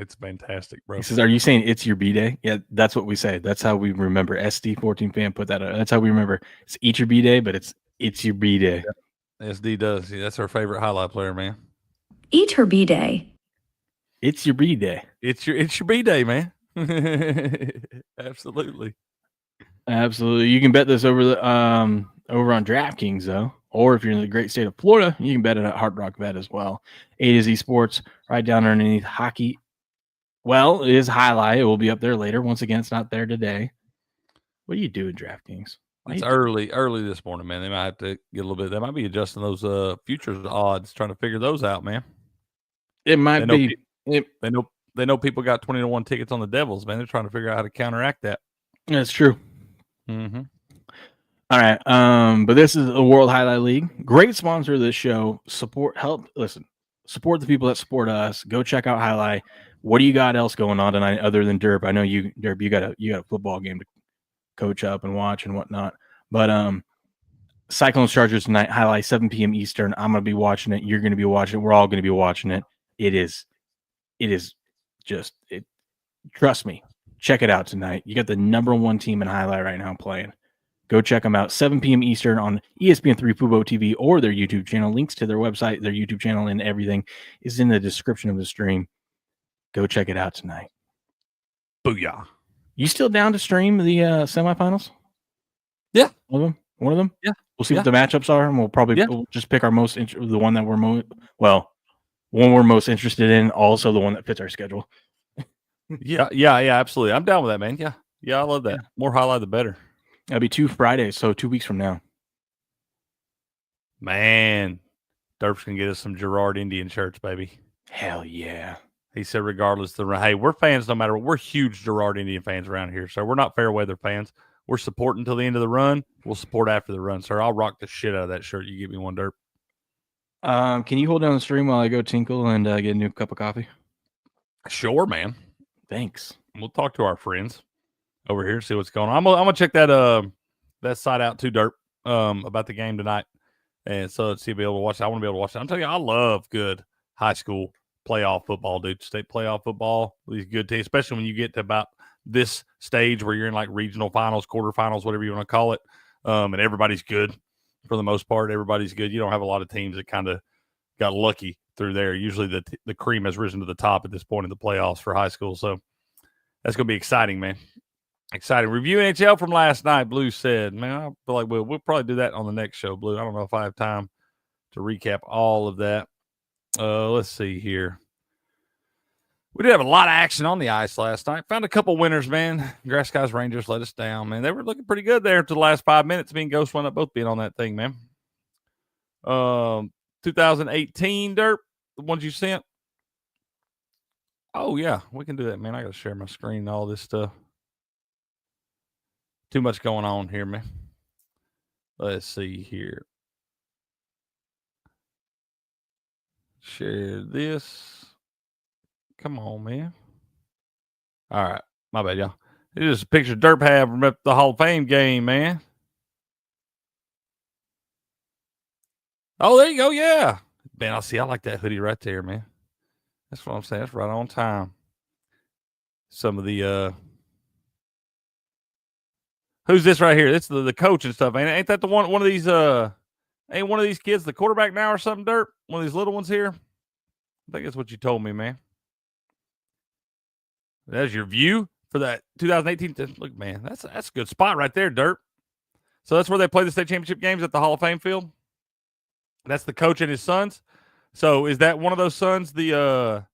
It's fantastic, bro. He says, "Are you saying it's your B-Day?" Yeah, that's what we say. That's how we remember. SD14 fan put that out. That's how we remember. It's eat your B-Day, but it's your B-Day. Yeah. SD does. Yeah, that's our favorite highlight player, man. Eat her B-Day. It's your B-Day. It's your B-Day, man. Absolutely. You can bet this over on DraftKings though, or if you're in the great state of Florida, you can bet it at Hard Rock Bet as well. A to Z Sports, right down underneath hockey. Well, it is highlight. It will be up there later. Once again, it's not there today. What do you do in DraftKings? It's early this morning, man. They might have to get a little bit. They might be adjusting those futures odds, trying to figure those out, man. It might be. They know people got 20-1 tickets on the Devils, man. They're trying to figure out how to counteract that. That's true. Mm-hmm. All right. But this is the World Highlight League. Great sponsor of this show. Support the people that support us. Go check out Highlight. What do you got else going on tonight other than Derp? I know Derp, you got a football game to coach up and watch and whatnot. But Cyclones Chargers tonight, Highlight 7 p.m. Eastern. I'm gonna be watching it. You're gonna be watching it. We're all gonna be watching it. It is just it. Trust me. Check it out tonight. You got the number 1 team in Highlight right now playing. Go check them out. 7 p.m. Eastern on ESPN3 FUBO TV or their YouTube channel. Links to their website, their YouTube channel, and everything is in the description of the stream. Go check it out tonight. Booyah. You still down to stream the semifinals? Yeah. One of them? Yeah. We'll see what the matchups are, and we'll just pick our the one that one we're most interested in, also the one that fits our schedule. Yeah, absolutely. I'm down with that, man. Yeah, I love that. More highlight, the better. That'll be 2 Fridays, so 2 weeks from now. Man, Derp's can get us some Girard Indian shirts, baby. Hell yeah. He said, regardless of the run, hey, we're fans no matter what. We're huge Girard Indian fans around here, so we're not fair weather fans. We're supporting until the end of the run. We'll support after the run, sir. I'll rock the shit out of that shirt. You give me one, Derp. Can you hold down the stream while I go tinkle and get a new cup of coffee? Sure, man. Thanks. We'll talk to our friends over here, see what's going on. I'm gonna check that site out too, Derp, about the game tonight, and so see be able to watch it. I want to be able to watch it. I'm telling you, I love good high school playoff football, dude. State playoff football, these good teams, especially when you get to about this stage where you're in like regional finals, quarterfinals, whatever you want to call it, and everybody's good for the most part. Everybody's good. You don't have a lot of teams that kind of got lucky through there. Usually the cream has risen to the top at this point in the playoffs for high school. So that's going to be exciting, man. Exciting. Review NHL from last night, Blue said. Man, I feel like we'll probably do that on the next show, Blue. I don't know if I have time to recap all of that. Let's see here. We did have a lot of action on the ice last night. Found a couple winners, man. Grass Guys Rangers let us down, man. They were looking pretty good there to the last 5 minutes. Me and Ghost wound up both being on that thing, man. 2018 Derp, the ones you sent. Oh, yeah, we can do that, man. I got to share my screen and all this stuff. Too much going on here, man. Let's see here. Share this. Come on, man. All right. My bad, y'all. This is a picture Derp had from the Hall of Fame game, man. Oh, there you go. Yeah. Man, I like that hoodie right there, man. That's what I'm saying. That's right on time. Some of the who's this right here? It's the coach and stuff. Ain't that the one of these ain't one of these kids the quarterback now or something, Derp? One of these little ones here? I think that's what you told me, man. That's your view for that 2018. Look, man, that's a good spot right there, Derp. So that's where they play the state championship games at the Hall of Fame field. That's the coach and his sons. So is that one of those sons, the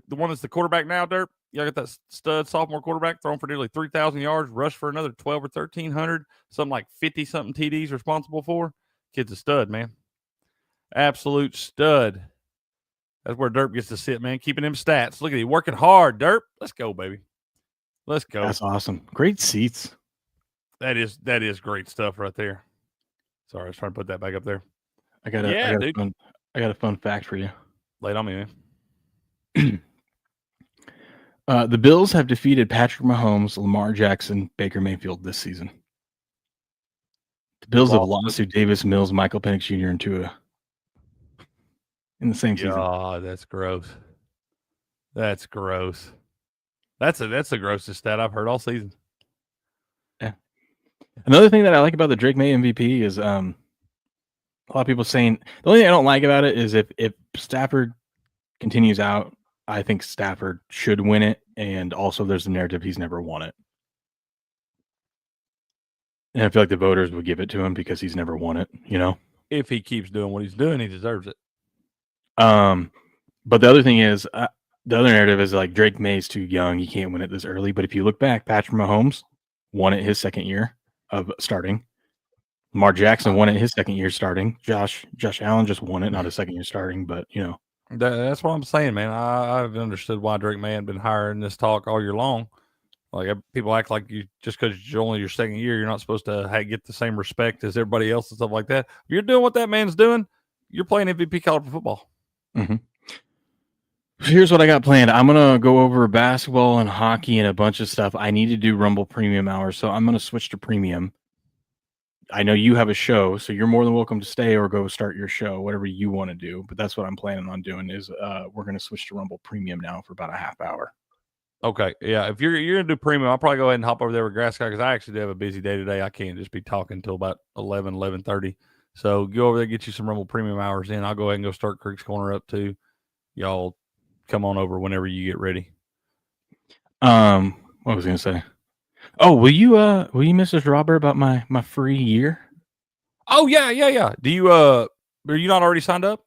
one that's the quarterback now, Derp? Y'all got that stud sophomore quarterback throwing for nearly 3,000 yards, rushed for another 12 or 1,300, something like 50-something TDs responsible for. Kid's a stud, man. Absolute stud. That's where Derp gets to sit, man, keeping them stats. Look at you working hard, Derp. Let's go, baby. Let's go. That's awesome. Great seats. That is great stuff right there. Sorry, I was trying to put that back up there. I got a fun fact for you. Lay it on me, man. The Bills have defeated Patrick Mahomes, Lamar Jackson, Baker Mayfield this season. The Bills have lost to Davis Mills, Michael Penix Jr., and Tua in the same season. Oh, that's gross. That's gross. That's the grossest stat I've heard all season. Yeah. Another thing that I like about the Drake May MVP is a lot of people saying the only thing I don't like about it is if Stafford continues out, I think Stafford should win it, and also there's the narrative he's never won it. And I feel like the voters would give it to him because he's never won it, you know? If he keeps doing what he's doing, he deserves it. But the other thing is, the other narrative is like Drake May's too young. He can't win it this early. But if you look back, Patrick Mahomes won it his second year of starting. Lamar Jackson won it his second year starting. Josh Allen just won it, not his second year starting, but, you know. That's what I'm saying, man. I've understood why Drake May had been hiring this talk all year long. Like, people act like you just because you're only your second year, you're not supposed to get the same respect as everybody else and stuff like that. If you're doing what that man's doing, you're playing MVP caliber football. Mm-hmm. Here's what I got planned. I'm going to go over basketball and hockey and a bunch of stuff. I need to do Rumble Premium Hours, so I'm going to switch to Premium. I know you have a show, so you're more than welcome to stay or go start your show, whatever you want to do. But that's what I'm planning on doing is we're going to switch to Rumble Premium now for about a half hour. Okay, yeah. If you're going to do Premium, I'll probably go ahead and hop over there with Grass Guy because I actually do have a busy day today. I can't just be talking until about 11:30. So go over there, get you some Rumble Premium Hours in. I'll go ahead and go start Creek's Corner up too. Y'all come on over whenever you get ready. What was I going to say? Oh, will you message Robert about my free year? Oh yeah. Do you are you not already signed up?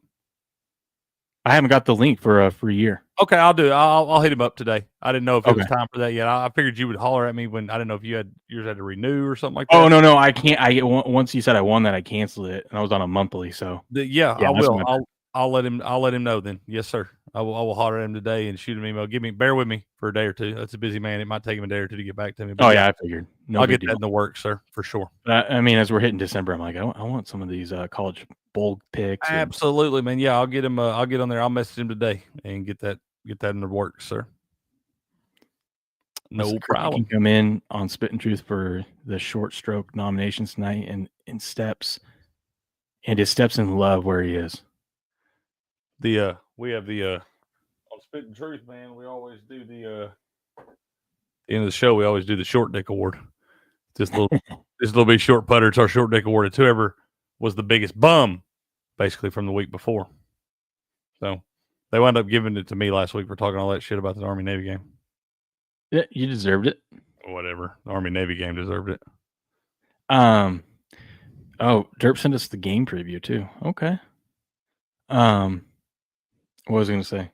I haven't got the link for a free year. Okay, I'll do it. I'll hit him up today. I didn't know if it was time for that yet. I figured you would holler at me when I didn't know if yours had to renew or something like that. Oh no, I can't. Once you said I won that, I canceled it, and I was on a monthly. So yeah, I will. I'll let him know then. Yes, sir. I will holler at him today and shoot him an email. Bear with me for a day or two. That's a busy man. It might take him a day or two to get back to me. But I figured. I'll get that in the works, sir, for sure. I mean, as we're hitting December, I'm like, I want some of these college bowl picks. Absolutely, man. Yeah, I'll get him. I'll get on there. I'll message him today and get that in the works, sir. No problem. Can come in on Spit and Truth for the short stroke nominations tonight and in steps, and his steps in love where he is. We have the on Spit and Truth, man. We always do the end of the show. We always do the short dick award. This little bit short putter. It's our short dick award. It's whoever was the biggest bum, basically from the week before. So they wound up giving it to me last week for talking all that shit about the Army Navy game. Yeah, you deserved it. Whatever. The Army Navy game deserved it. Oh, Derp sent us the game preview too. Okay. What was I going to say?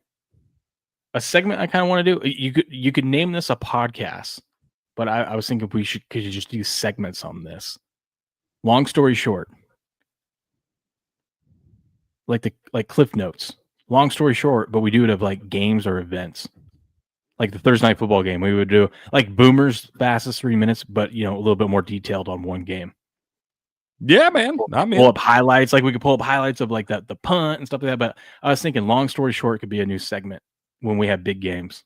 A segment I kind of want to do. You could name this a podcast, but I was thinking could you just do segments on this? Long story short, like Cliff Notes. Long story short, but we do it of like games or events. Like the Thursday night football game, we would do like Boomer's fastest 3 minutes, but a little bit more detailed on one game. Yeah, man. Pull up highlights. Like we could pull up highlights of like the punt and stuff like that. But I was thinking long story short could be a new segment when we have big games.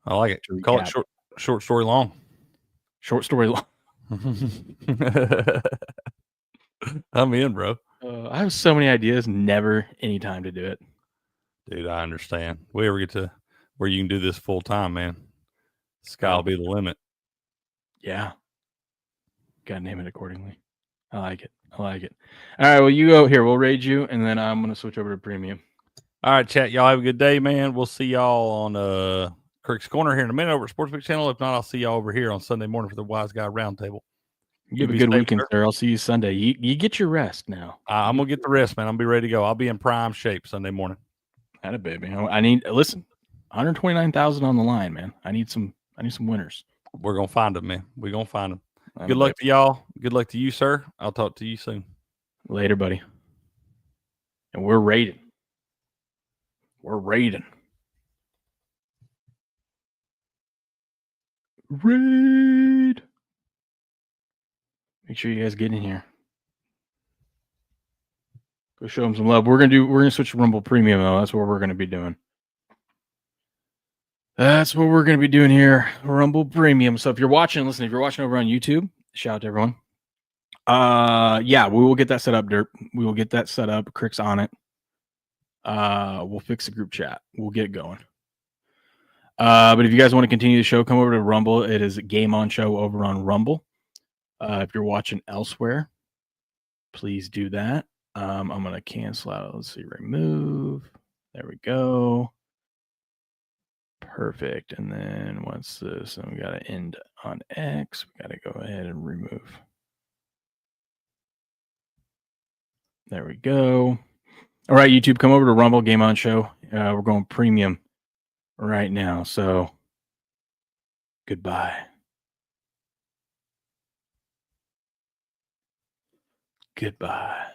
I like it. Call it short story long. Short story long. I'm in, bro. I have so many ideas, never any time to do it. Dude, I understand. We ever get to where you can do this full time, man, sky will be the limit. Yeah. Gotta name it accordingly. I like it. All right, well, you go here. We'll raid you, and then I'm going to switch over to premium. All right, chat. Y'all have a good day, man. We'll see y'all on Kirk's Corner here in a minute over at Sportsbook Channel. If not, I'll see y'all over here on Sunday morning for the Wise Guy Roundtable. You have a good weekend, sir. I'll see you Sunday. You get your rest now. I'm going to get the rest, man. I'm going to be ready to go. I'll be in prime shape Sunday morning. Atta baby. I need, listen, 129,000 on the line, man. I need some winners. We're going to find them, man. We're going to find them. Good luck to y'all. Good luck to you, sir. I'll talk to you soon. Later, buddy. And we're raiding. Raid. Make sure you guys get in here. Go show them some love. We're gonna switch to Rumble Premium though. That's what we're gonna be doing. That's what we're gonna be doing here. Rumble Premium. So if you're watching over on YouTube, shout out to everyone. Yeah, we will get that set up, Derp. We will get that set up. Crick's on it. We'll fix the group chat. We'll get it going. But if you guys want to continue the show, come over to Rumble. It is a Game On Show over on Rumble. If you're watching elsewhere, please do that. I'm going to cancel out. Let's see, remove. There we go. Perfect. And then what's this? And we got to end on X. We got to go ahead and remove. There we go. All right, YouTube, come over to Rumble Game On Show. We're going premium right now. So goodbye. Goodbye.